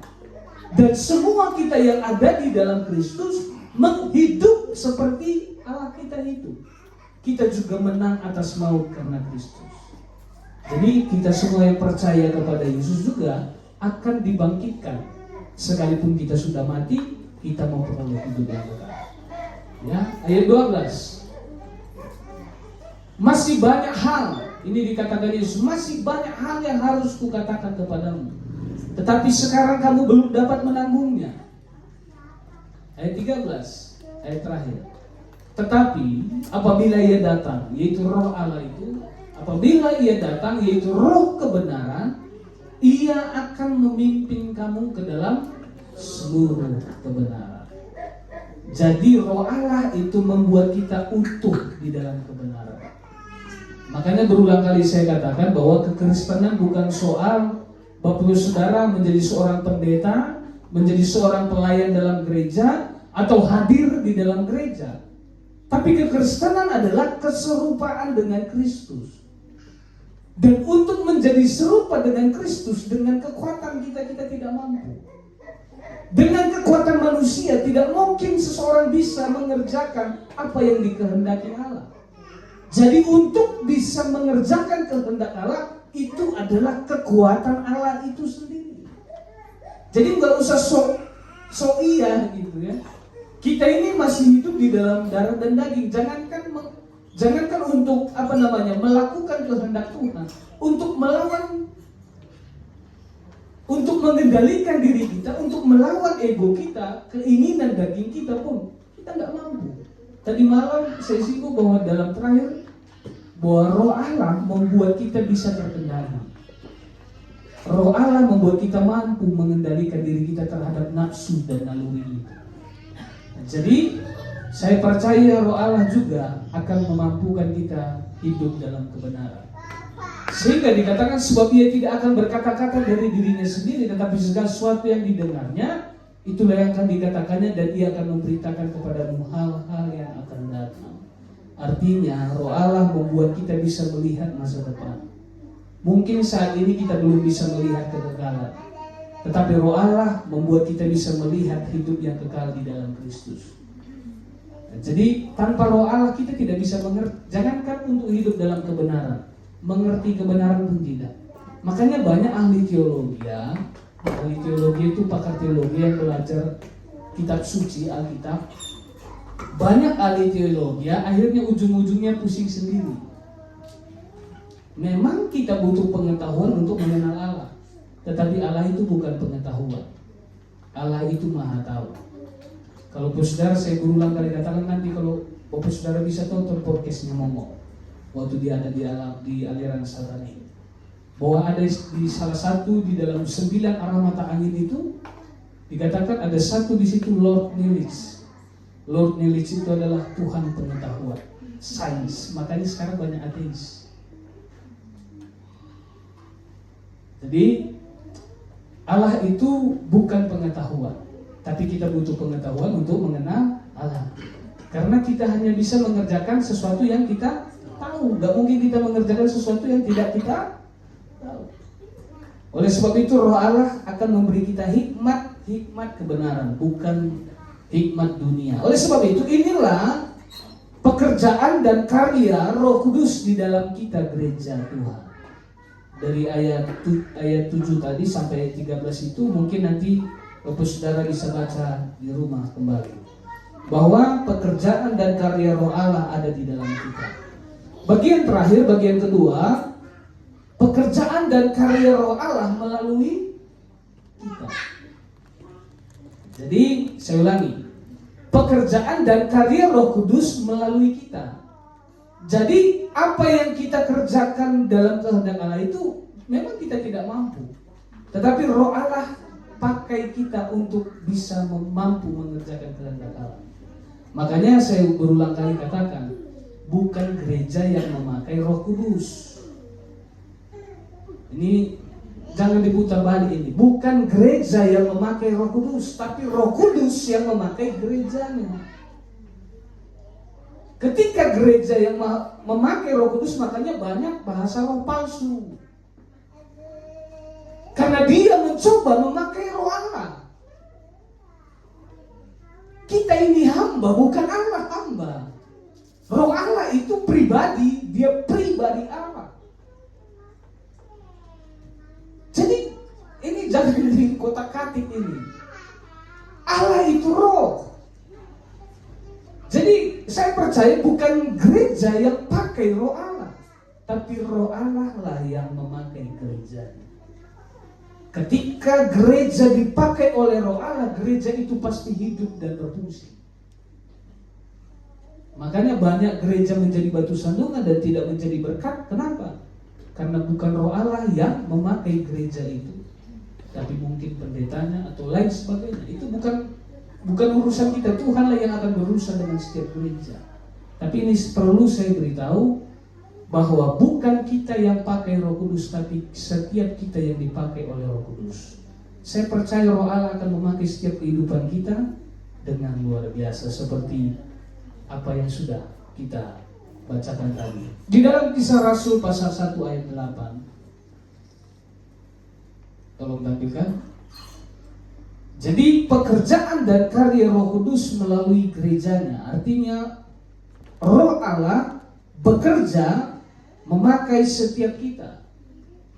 Dan semua kita yang ada di dalam Kristus menghidup seperti Allah kita hidup. Kita juga menang atas maut karena Kristus. Jadi kita semua yang percaya kepada Yesus juga akan dibangkitkan. Sekalipun kita sudah mati, kita mau peroleh hidup yang kekal. Ya, ayat 12. Masih banyak hal, ini dikatakan Yesus, masih banyak hal yang harus kukatakan kepadamu, tetapi sekarang kamu belum dapat menanggungnya. Ayat 13, ayat terakhir. Tetapi apabila ia datang, yaitu Roh Allah itu, apabila ia datang, yaitu Roh kebenaran, ia akan memimpin kamu ke dalam seluruh kebenaran. Jadi Roh Allah itu membuat kita utuh di dalam kebenaran. Makanya berulang kali saya katakan bahwa kekristenan bukan soal Bapak Ibu Saudara menjadi seorang pendeta, menjadi seorang pelayan dalam gereja, atau hadir di dalam gereja. Tapi kekristenan adalah keserupaan dengan Kristus. Dan untuk menjadi serupa dengan Kristus, dengan kekuatan kita tidak mampu. Dengan kekuatan manusia tidak mungkin seseorang bisa mengerjakan apa yang dikehendaki Allah. Jadi untuk bisa mengerjakan kehendak Allah, itu adalah kekuatan Allah itu sendiri. Jadi nggak usah sok iya gitu ya. Kita ini masih hidup di dalam darah dan daging. Jangankan untuk melakukan kehendak Tuhan, untuk melawan, untuk mengendalikan diri kita, untuk melawan ego kita, keinginan daging kita pun kita nggak mampu. Tadi malam saya singgung bahwa dalam terakhir bahwa Roh Allah membuat kita bisa terkendali. Roh Allah membuat kita mampu mengendalikan diri kita terhadap nafsu dan naluri itu. Jadi saya percaya Roh Allah juga akan memampukan kita hidup dalam kebenaran. Sehingga dikatakan sebab ia tidak akan berkata-kata dari dirinya sendiri, tetapi segala sesuatu yang didengarnya itulah yang akan dikatakannya, dan ia akan memberitakan kepadamu hal-hal yang akan datang. Artinya Roh Allah membuat kita bisa melihat masa depan. Mungkin saat ini kita belum bisa melihat kekekalan, tetapi Roh Allah membuat kita bisa melihat hidup yang kekal di dalam Kristus. Jadi tanpa Roh Allah kita tidak bisa mengerti. Jangankan untuk hidup dalam kebenaran, mengerti kebenaran pun tidak. Makanya banyak ahli teologi ya. Ahli teologi itu pakar teologi yang belajar kitab suci, Alkitab. Banyak ahli teologi ya, akhirnya ujung-ujungnya pusing sendiri. Memang kita butuh pengetahuan untuk mengenal Allah, tetapi Allah itu bukan pengetahuan. Allah itu Maha Tahu. Kalau Bapak Saudara, saya berulang kali katakan, nanti kalau Bapak Saudara bisa tonton podcastnya Momo waktu dia ada di aliran Satanik, bahwa ada di salah satu di dalam 9 arah mata angin itu dikatakan ada satu di situ Lord Nilich. Lord Nilich itu adalah Tuhan pengetahuan, sains. Makanya sekarang banyak ateis. Jadi Allah itu bukan pengetahuan, tapi kita butuh pengetahuan untuk mengenal Allah. Karena kita hanya bisa mengerjakan sesuatu yang kita tahu. Gak mungkin kita mengerjakan sesuatu yang tidak kita tahu. Oleh sebab itu Roh Allah akan memberi kita hikmat kebenaran, bukan hikmat dunia. Oleh sebab itu inilah pekerjaan dan karya Roh Kudus di dalam kita gereja Tuhan. Dari ayat 7 tadi sampai 13 itu mungkin nanti Bapak Saudara bisa baca di rumah kembali, bahwa pekerjaan dan karya Roh Allah ada di dalam kita. Bagian terakhir, bagian kedua, pekerjaan dan karya Roh Allah melalui kita. Jadi saya ulangi, pekerjaan dan karya Roh Kudus melalui kita. Jadi apa yang kita kerjakan dalam kehendak Allah itu memang kita tidak mampu, tetapi Roh Allah pakai memakai kita untuk bisa mampu mengerjakan kehendak Allah. Makanya saya berulang kali katakan, bukan gereja yang memakai Roh Kudus. Ini jangan diputar balik ini. Bukan gereja yang memakai Roh Kudus, tapi Roh Kudus yang memakai gerejanya. Ketika gereja yang memakai Roh Kudus, makanya banyak bahasa roh palsu. Karena dia mencoba memakai roh Allah. Kita ini hamba, bukan Allah hamba. Roh Allah itu pribadi, dia pribadi Allah. Jadi ini jangan di kotak-katik ini. Allah itu roh. Jadi saya percaya bukan gereja yang pakai roh Allah, tapi roh Allah lah yang memakai gereja. Ketika gereja dipakai oleh roh Allah, gereja itu pasti hidup dan berfungsi. Makanya banyak gereja menjadi batu sandungan dan tidak menjadi berkat. Kenapa? Karena bukan roh Allah yang memakai gereja itu, tapi mungkin pendetanya atau lain sebagainya. Itu bukan urusan kita. Tuhanlah yang akan berurusan dengan setiap gereja. Tapi ini perlu saya beritahu bahwa bukan kita yang pakai Roh Kudus, tapi setiap kita yang dipakai oleh Roh Kudus. Saya percaya roh Allah akan memakai setiap kehidupan kita dengan luar biasa, seperti apa yang sudah kita bacakan tadi. Di dalam Kisah Rasul pasal 1 ayat 8. Tolong tampilkan. Jadi pekerjaan dan karya Roh Kudus melalui gerejanya, artinya roh Allah bekerja memakai setiap kita.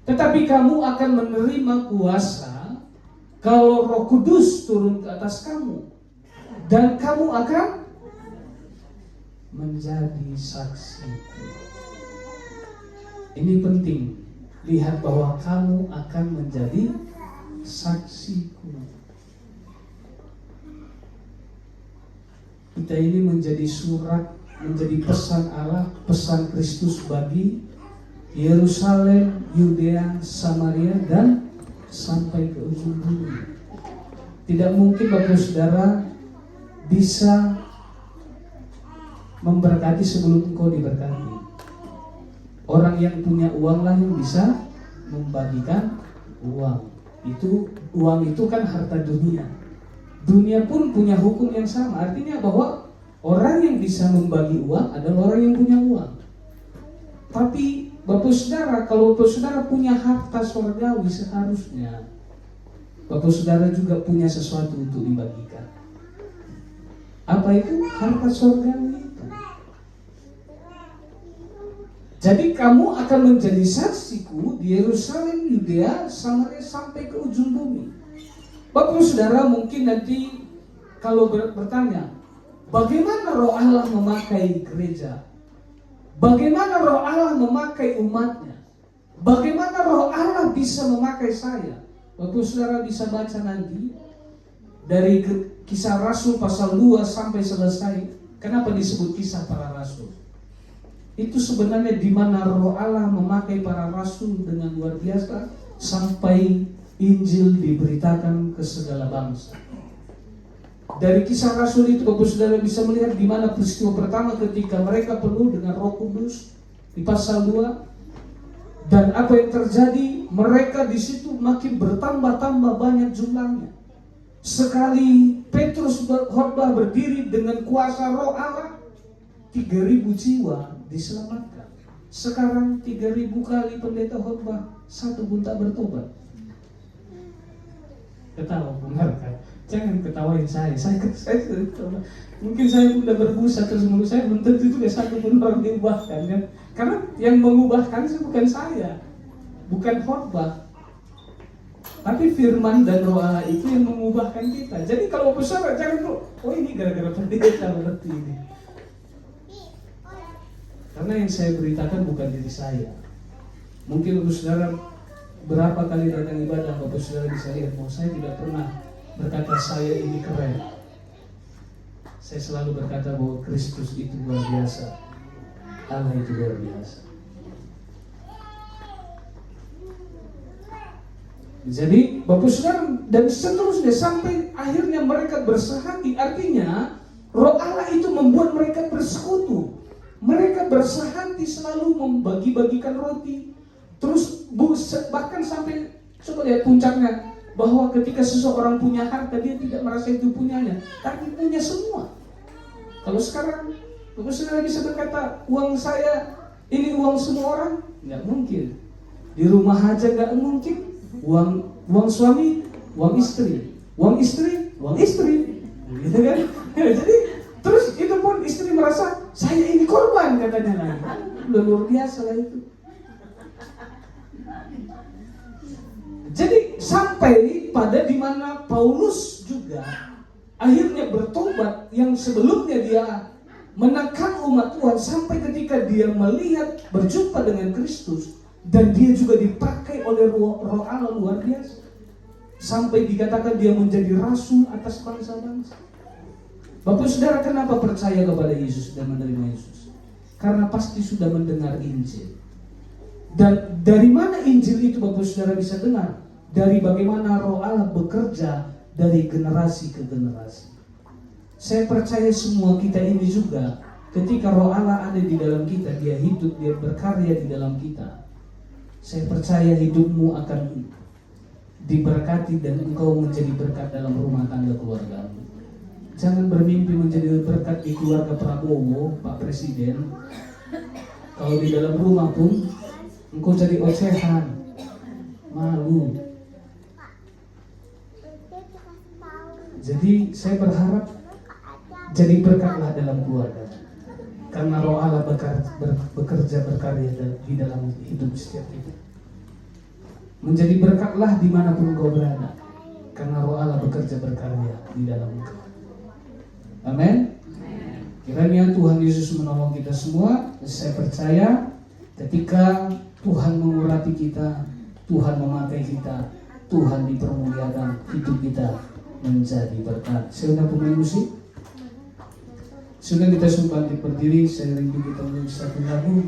Tetapi kamu akan menerima kuasa kalau Roh Kudus turun ke atas kamu, dan kamu akan menjadi saksi. Ini penting. Lihat bahwa kamu akan menjadi saksiku. Kita ini menjadi surat, menjadi pesan Allah, pesan Kristus bagi Yerusalem, Yudea, Samaria, dan sampai ke ujung bumi. Tidak mungkin Bapak Saudara bisa memberkati sebelum engkau diberkati. Orang yang punya uanglah yang bisa membagikan uang. Uang itu kan harta dunia. Dunia pun punya hukum yang sama. Artinya bahwa orang yang bisa membagi uang adalah orang yang punya uang. Tapi Bapak Saudara, kalau Bapak Saudara punya harta surgawi, seharusnya Bapak Saudara juga punya sesuatu untuk dibagikan. Apa itu? Harta surgawi itu. Jadi kamu akan menjadi saksiku di Yerusalem, Yudea, Samaria, sampai ke ujung bumi. Bapak Saudara mungkin nanti kalau bertanya, bagaimana roh Allah memakai gereja? Bagaimana roh Allah memakai umatnya? Bagaimana roh Allah bisa memakai saya? Bapak Saudara bisa baca nanti dari Kisah Rasul pasal 2 sampai selesai. Kenapa disebut kisah para rasul? Itu sebenarnya di mana roh Allah memakai para rasul dengan luar biasa sampai Injil diberitakan ke segala bangsa. Dari Kisah Rasul itu Bapak Saudara bisa melihat di mana peristiwa pertama ketika mereka penuh dengan Roh Kudus di pasal 2. Dan apa yang terjadi? Mereka di situ makin bertambah-tambah banyak jumlahnya. Sekali Petrus berkhotbah berdiri dengan kuasa Roh Allah, 3.000 jiwa diselamatkan. Sekarang 3.000 kali pendeta khotbah, satu pun tak bertobat. Ketawa, benar kan? Jangan ketawain saya mungkin saya sudah berbusa terus mulut saya, belum tentu juga satu pun orang diubahkan kan? Karena yang mengubahkan bukan saya, bukan khotbah, tapi firman dan roh Allah itu yang mengubahkan kita. Jadi kalau besar jangan oh ini gara-gara pendeta berarti ini. Karena yang saya beritakan bukan diri saya. Mungkin Bapak Saudara berapa kali datang ibadah, Bapak Saudara bisa lihat bahwa saya tidak pernah berkata saya ini keren. Saya selalu berkata bahwa Kristus itu luar biasa, Allah itu luar biasa. Jadi Bapak Saudara dan seterusnya sampai akhirnya mereka bersehati. Artinya Roh Allah itu membuat mereka bersekutu. Mereka bersehati selalu membagi-bagikan roti. Terus bahkan sampai coba lihat puncaknya, bahwa ketika seseorang punya harta dia tidak merasa itu punyanya, tapi punya semua. Kalau sekarang Bapak Saudara bisa berkata uang saya ini uang semua orang, nggak mungkin. Di rumah aja nggak mungkin. Uang suami, uang istri, uang istri, uang istri, gitu kan? Jadi terus itu pun istri merasa saya ini korban katanya, luar biasa lah itu. Jadi sampai pada dimana Paulus juga akhirnya bertobat, yang sebelumnya dia menekan umat Tuhan, sampai ketika dia melihat berjumpa dengan Kristus dan dia juga dipakai oleh Roh Allah luar biasa, sampai dikatakan dia menjadi rasul atas bangsa-bangsa. Bapak Saudara, kenapa percaya kepada Yesus dan menerima Yesus? Karena pasti sudah mendengar Injil. Dan dari mana Injil itu Bapak Saudara bisa dengar? Dari bagaimana Roh Allah bekerja dari generasi ke generasi. Saya percaya semua kita ini juga, ketika Roh Allah ada di dalam kita, dia hidup, dia berkarya di dalam kita. Saya percaya hidupmu akan diberkati dan engkau menjadi berkat dalam rumah tangga keluargamu. Jangan bermimpi menjadi berkat di keluarga Prabowo, Pak Presiden. Kalau di dalam rumah pun engkau jadi ocehan, malu. Jadi saya berharap jadi berkatlah dalam keluarga, karena Roh Allah bekerja berkarya di dalam hidup setiap kita. Menjadi berkatlah dimanapun kau berada, karena Roh Allah bekerja berkarya di dalam engkau. Amin. Kiranya Tuhan Yesus menolong kita semua. Saya percaya ketika Tuhan mengurapi kita, Tuhan memakai kita, Tuhan dipermuliakan, hidup kita menjadi berkat. Sudah pemain musik, sudah kita sempat berdiri, saya rindu kita menyanyi satu lagu,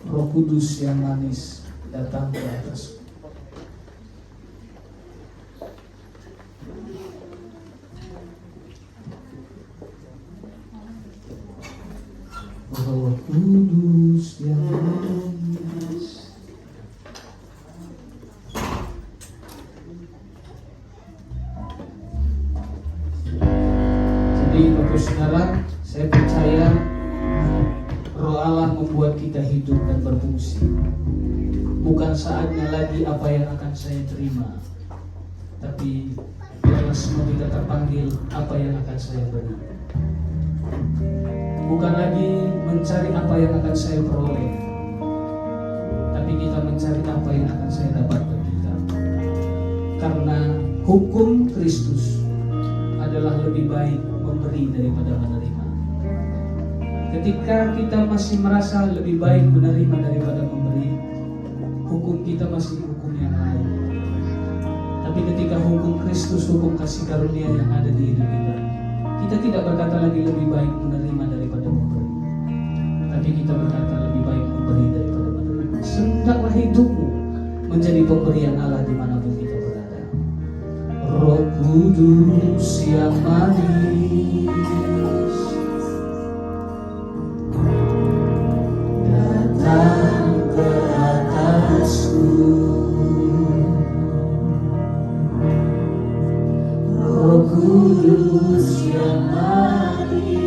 Roh Kudus yang manis datang ke atas. Roh Kudus yang manis. Jadi Bapak Saudara, saya percaya Roh Allah membuat kita hidup dan berfungsi. Bukan saatnya lagi apa yang akan saya terima, tapi biarlah semua kita terpanggil apa yang akan saya beri. Bukan lagi mencari apa yang akan saya peroleh, tapi kita mencari apa yang akan saya dapatkan kita. Karena hukum Kristus adalah lebih baik memberi daripada menerima. Ketika kita masih merasa lebih baik menerima daripada memberi, hukum kita masih hukum yang lain. Tapi ketika hukum Kristus, hukum kasih karunia yang ada di hidup kita tidak berkata lagi lebih baik menerima daripada memberi, tapi kita berkata lebih baik memberi daripada menerima. Hendaklah hidupmu menjadi pemberian Allah dimanapun kita berada. Roh Kudus yang manis datang ke atasku. Roh Kudus yang manis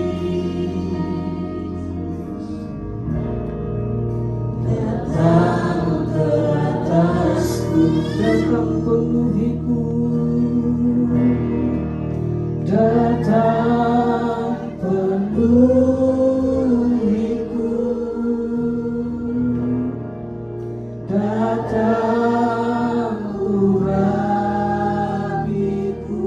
datang ke atasku, datang penuhiku, datang penuhiku, datang urapiku,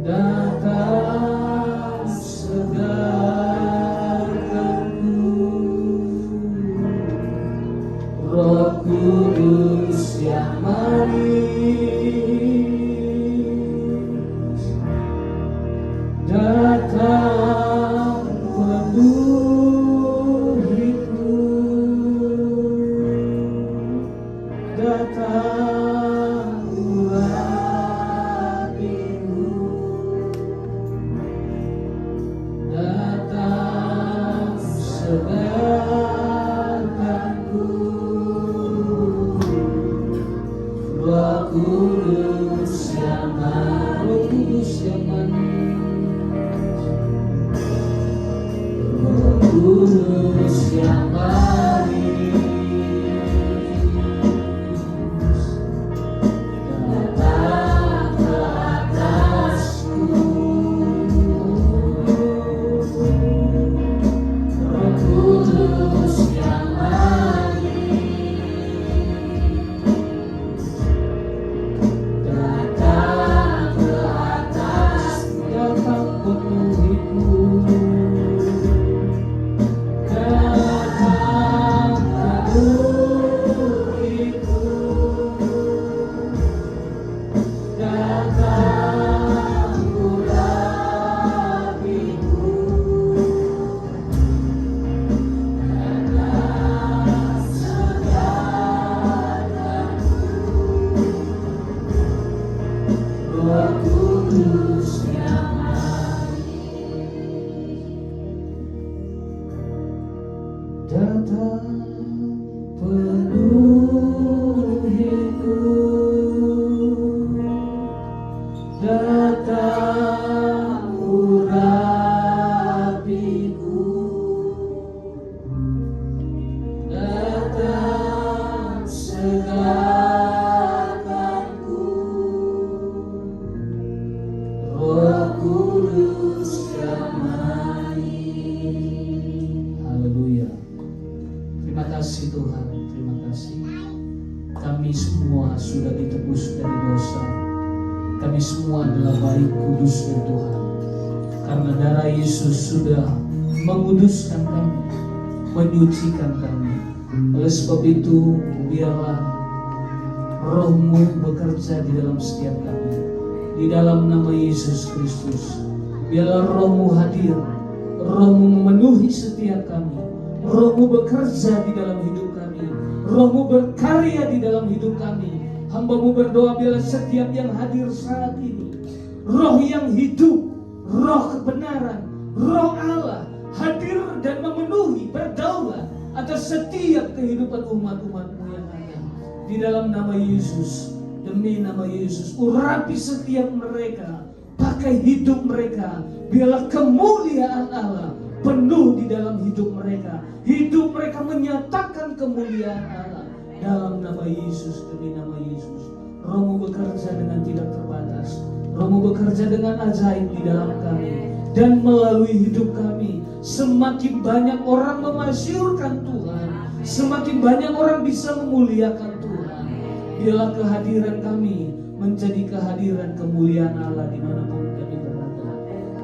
datang segarkanku. Roh Kudus yang manis datang penuhiku, Roh Kudus yang manis, Roh Kudus yang manis, Roh Kudus yang manis, datang ke atasku. Roh Kudus yang datang ke atas, datang penuhiku, datang penuhiku, datang urapiku, datang segarkanku. Roh Kudus yang datang penuhiku, datang urapiku, datang segarkanku. Roh Kudus yang manis. Haleluya. Terima kasih Tuhan, terima kasih. Kami semua sudah ditebus dari dosa. Kami semua adalah baik kudusnya Tuhan. Karena darah Yesus sudah menguduskan kami, menyucikan kami. Oleh sebab itu, biarlah Roh-Mu bekerja di dalam setiap kami. Di dalam nama Yesus Kristus, biarlah Roh-Mu hadir, Roh-Mu memenuhi setiap kami, Roh-Mu bekerja di dalam hidup kami, Roh-Mu berkarya di dalam hidup kami. Hamba-Mu berdoa biarlah setiap yang hadir saat ini, Roh yang hidup, Roh kebenaran, Roh Allah hadir dan memenuhi, berdaulat atas setiap kehidupan umat-umat-Mu yang ada. Di dalam nama Yesus, demi nama Yesus, urapi setiap mereka, pakai hidup mereka, biarlah kemuliaan Allah penuh di dalam hidup mereka. Hidup mereka menyatakan kemuliaan Allah. Dalam nama Yesus, demi nama Yesus, Roh-Mu bekerja dengan tidak terbatas. Roh-Mu bekerja dengan ajaib di dalam kami dan melalui hidup kami. Semakin banyak orang memasyurkan Tuhan, semakin banyak orang bisa memuliakan Tuhan. Biarlah kehadiran kami menjadi kehadiran kemuliaan Allah dimanapun kami berada.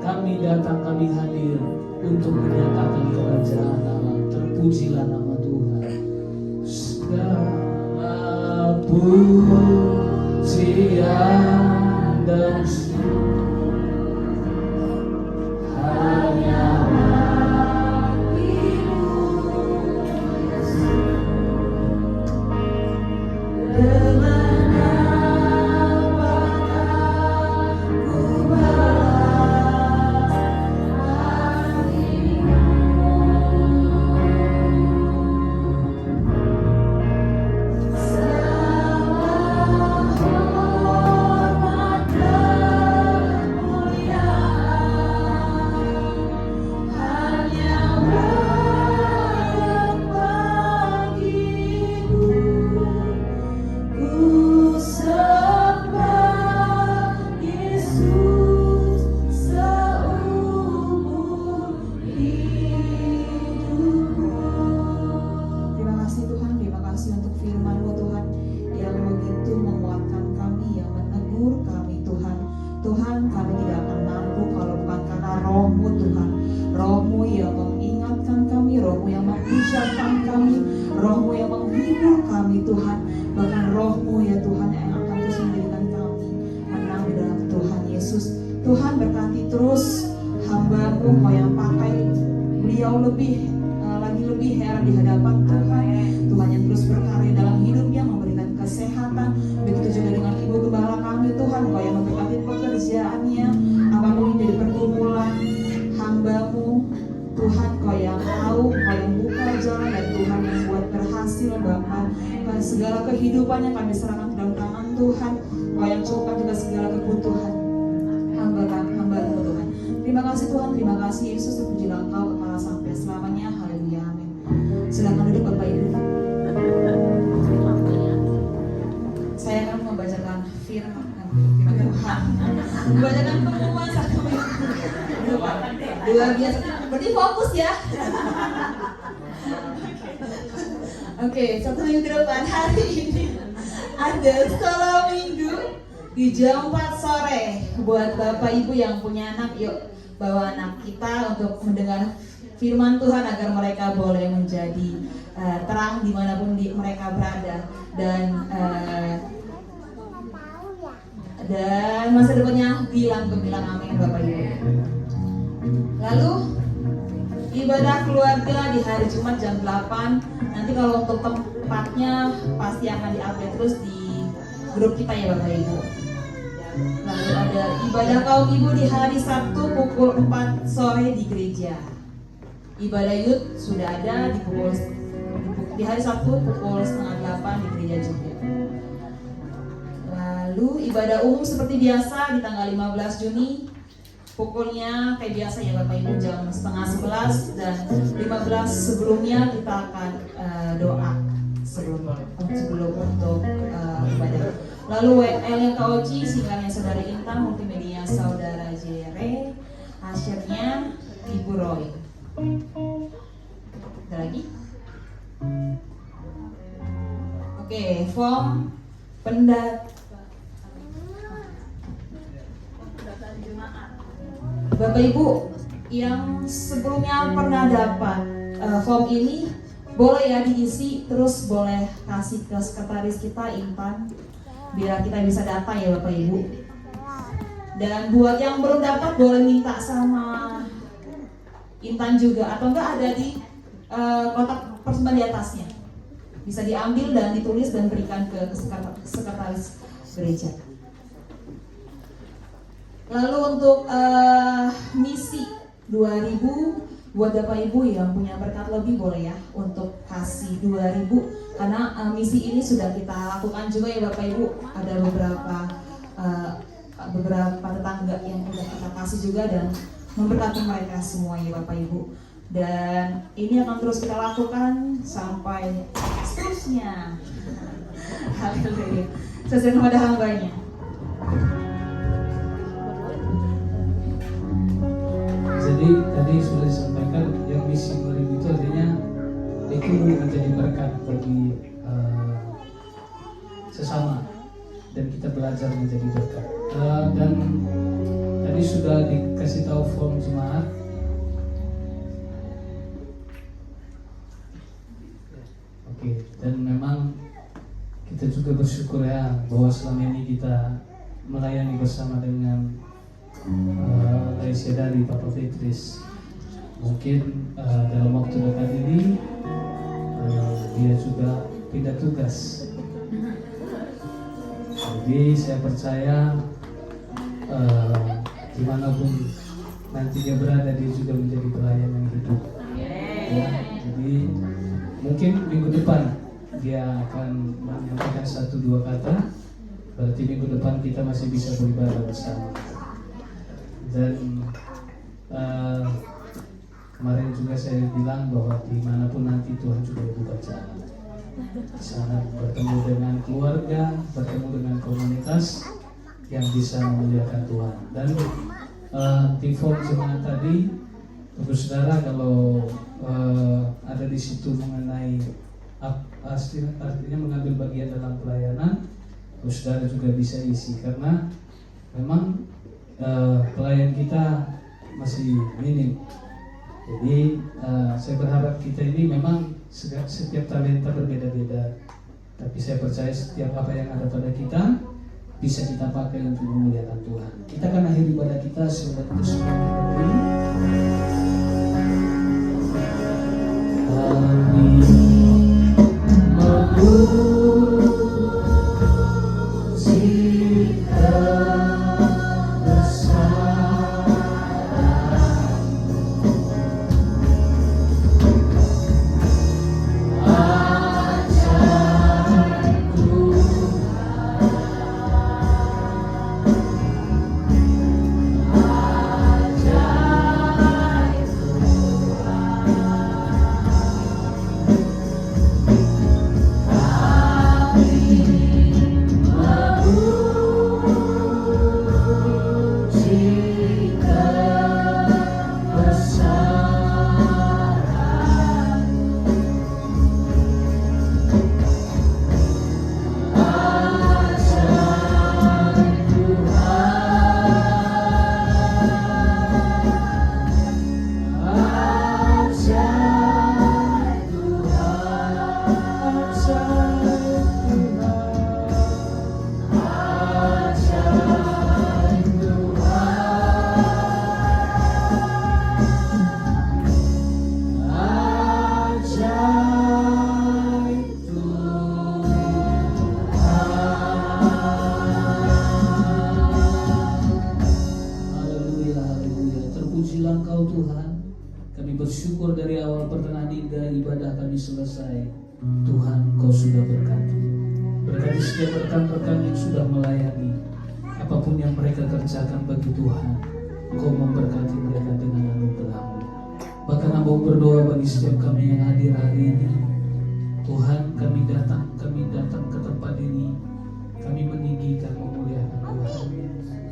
Kami datang, kami hadir untuk menyatakan kerajaan Allah. Terpujilah nama Tuhan. Segala pujian dan hanya
Tuhan, kami tidak akan mampu kalau bukan karena Roh-Mu Tuhan. Roh-Mu yang mengingatkan kami, Roh-Mu yang mengucapkan kami, Roh-Mu yang menghibur kami Tuhan. Bahkan Roh-Mu ya Tuhan yang akan terus menjadikan kami menang di dalam Tuhan Yesus. Tuhan berkati terus hamba-Mu, Kau yang pakai beliau lagi lebih heran di hadapan Tuhan. Tuhan yang terus berkarya dalam hidupnya, memberikan kesehatan. Begitu juga dengan Ibu Gembala kami Tuhan, Kau yang memberkati pekerjaannya, apapun yang jadi pergumulan hamba-Mu Tuhan, Kau yang tahu, Kau yang buka jalan, dan Tuhan yang buat berhasil Bapa. Segala kehidupannya kami serahkan ke dalam tangan Tuhan, Kau yang cukupkan juga segala kebutuhan hamba Tuhan. Terima kasih Tuhan, terima kasih Yesus, terpujilah Engkau kekal sampai selamanya. Haleluya, amin. Silakan duduk Bapak Ibu. Saya akan membacakan firman Tuhan. Membacakan pengumuman 1 Minggu. Luar biasa. Berarti fokus ya. Oke, 1 minggu ke depan hari ini ada sekolah minggu di jam 4 sore. Buat Bapak Ibu yang punya anak, yuk bawa anak kita untuk mendengar firman Tuhan agar mereka boleh menjadi terang dimanapun mereka berada, dan masa depannya bilang gemilang, amin Bapak Ibu. Lalu ibadah keluarga di hari Jumat jam 8. Nanti kalau untuk tempatnya pasti akan diupdate terus di grup kita ya Bapak Ibu. Lalu ada ibadah kaum ibu di hari Sabtu pukul 4 sore di gereja. Ibadah youth sudah ada di hari Sabtu pukul 7:30 di gereja juga. Lalu ibadah umum seperti biasa di tanggal 15 Juni pukulnya kayak biasa ya Bapak Ibu, jam 10:30, dan 15 sebelumnya kita akan doa sebelum untuk ibadah. Lalu WL yang KOC, singkatnya Saudara Intan, multimedia Saudara Jere, asyirnya Ibu Roy. Ada lagi? Oke, form pendat. Bapak Ibu yang sebelumnya pernah dapat form ini, boleh ya diisi, terus boleh kasih ke sekretaris kita Intan biar kita bisa data ya Bapak Ibu. Dan buat yang belum dapat boleh minta sama Intan juga, atau enggak ada di kotak persembahan di atasnya. Bisa diambil dan ditulis dan berikan ke sekretaris gereja. Lalu untuk misi 2000, buat Bapak Ibu yang punya berkat lebih boleh ya untuk kasih 2000, karena misi ini sudah kita lakukan juga ya Bapak Ibu. Ada beberapa tetangga yang sudah kita kasih juga dan memberkati mereka semua ya Bapak Ibu. Dan ini akan terus kita lakukan sampai seterusnya. Haleluya. Sesuai kepada hambanya.
Jadi tadi sudah disampaikan yang misi 2000 itu artinya itu menjadi berkat bagi sesama dan kita belajar menjadi berkat. Dan tadi sudah dikasih tahu form jemaat. Oke, dan memang kita juga bersyukur ya bahwa selama ini kita melayani bersama dengan Lesia dari Papa Petris. Mungkin dalam waktu dekat ini dia juga pindah tugas. Jadi saya percaya dimanapun nanti dia berada, dia juga menjadi pelayan yang hidup. Ya, jadi mungkin minggu depan dia akan menyampaikan 1-2 kata. Berarti minggu depan kita masih bisa beribadah bersama. Dan kemarin juga saya bilang bahwa dimanapun nanti Tuhan juga buka jalan. Di sana bertemu dengan keluarga, bertemu dengan komunitas yang bisa memuliakan Tuhan. Dan di form jemaat tadi, Bapak Saudara kalau ada di situ mengenai artinya mengambil bagian dalam pelayanan, Bapak Saudara juga bisa isi karena memang pelayan kita masih minim. Jadi saya berharap kita ini memang setiap talenta berbeda-beda, tapi saya percaya setiap apa yang ada pada kita bisa kita pakai untuk memuliakan Tuhan. Kita akan akhiri ibadah kita sebelum itu semua berdiri. bersyukur dari awal pertengahan hingga ibadah kami selesai. Tuhan, Kau sudah berkati. Berkati setiap rekan-rekan yang sudah melayani. Apapun yang mereka kerjakan bagi Tuhan, Engkau memberkati mereka dengan anugerah-Mu. Bahkan Hamba berdoa bagi setiap kami yang hadir hari ini. Tuhan, kami datang ke tempat ini. Kami meninggikan, memuliakan Tuhan.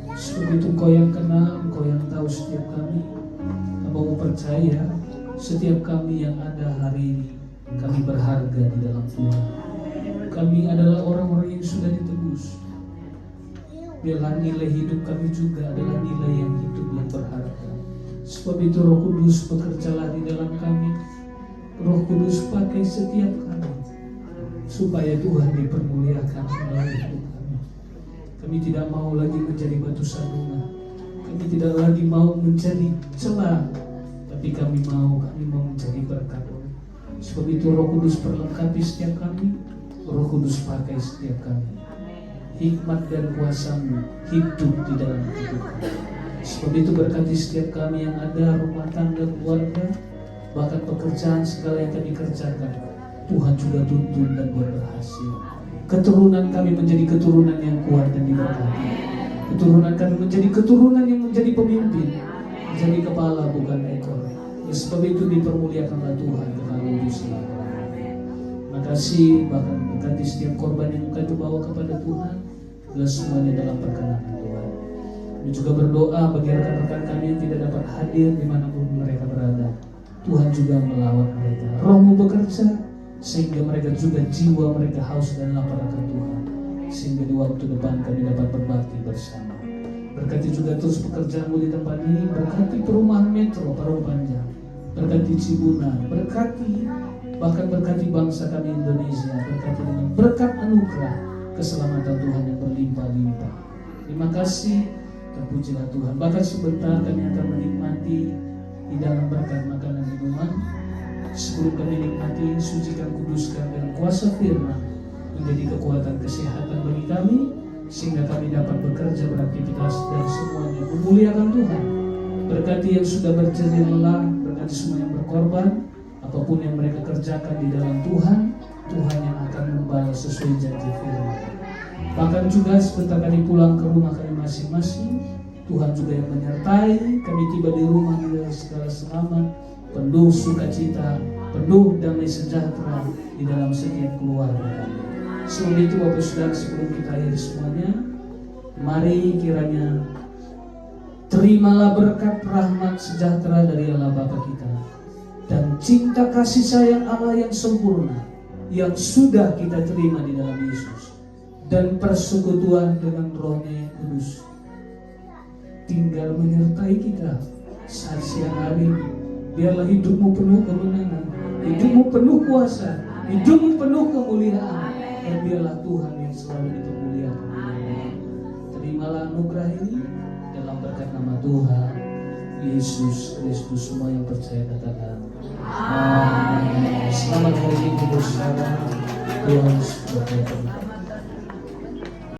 Sebab itu Engkau yang kenal, Engkau yang tahu setiap kami. Hamba percaya setiap kami yang ada hari ini, kami berharga di dalam Tuhan. Kami adalah orang-orang yang sudah ditebus. Biarlah nilai hidup kami juga adalah nilai yang hidup yang berharga. Sebab itu Roh Kudus bekerjalah di dalam kami. Roh Kudus pakai setiap kami supaya Tuhan dipermuliakan melalui hidup kami. Kami tidak mau lagi menjadi batu sandungan. Kami tidak lagi mau menjadi celah, tapi kami mau menjadi berkat. Sebab itu Roh Kudus perlengkapi setiap kami. Roh Kudus pakai setiap kami. Hikmat dan kuasa-Mu hidup di dalam hidup kami. Sebab itu berkati setiap kami yang ada, rumah tangga, keluarga, bahkan pekerjaan segala yang kami kerjakan. Tuhan juga tuntun dan berhasil. Keturunan kami menjadi keturunan yang kuat dan diberkati. Keturunan kami menjadi keturunan yang menjadi pemimpin, menjadi kepala bukan ekor. Sebab itu dipermuliakanlah Tuhan kekal selalu. Terima kasih, bahkan berkati setiap korban yang engkau itu bawa kepada Tuhan, biarlah semuanya dalam perkenan Tuhan. Kami juga berdoa bagi rekan-rekan kami yang tidak dapat hadir dimanapun mereka berada. Tuhan juga melawat mereka. Roh-Mu bekerja sehingga mereka juga jiwa mereka haus dan lapar akan Tuhan, sehingga di waktu depan kami dapat berbakti bersama. Berkati juga terus pekerjaan-Mu di tempat ini. Berkati perumahan Metro Parung Panjang, berkati Cibunan, bahkan berkati bangsa kami Indonesia. Berkati dengan berkat anugerah keselamatan Tuhan yang berlimpah-limpah. Terima kasih dan pujilah Tuhan. Bahkan sebentar kami akan menikmati di dalam berkat makanan minuman. Sebelum kami nikmati, sucikan, kuduskan dengan kuasa firman menjadi kekuatan kesehatan bagi kami, sehingga kami dapat bekerja, beraktivitas dan semuanya memuliakan Tuhan. Berkati yang sudah berjerih lelah, berkati semua yang berkorban, apapun yang mereka kerjakan di dalam Tuhan, Tuhan yang akan membalas sesuai janji firman. Bahkan juga sebentar kami pulang ke rumah kami masing-masing, Tuhan juga yang menyertai kami tiba di rumah dengan segala selamat, penuh sukacita, penuh damai sejahtera di dalam setiap keluarga kami. Sebab itu Bapak Saudara, sebelum kita akhiri semuanya, mari kiranya terimalah berkat rahmat sejahtera dari Allah Bapa kita dan cinta kasih sayang Allah yang sempurna yang sudah kita terima di dalam Yesus, dan persekutuan dengan Roh-Nya yang kudus tinggal menyertai kita saat siang hari ini. Biarlah hidupmu penuh kemenangan, hidupmu penuh kuasa, hidupmu penuh kemuliaan, dan biarlah Tuhan yang selalu dipermuliakan. Terimalah anugerah ini dalam berkat nama Tuhan Yesus Kristus. Semua yang percaya katakan amin. Selamat hari Minggu saudara. Tuhan memberkati.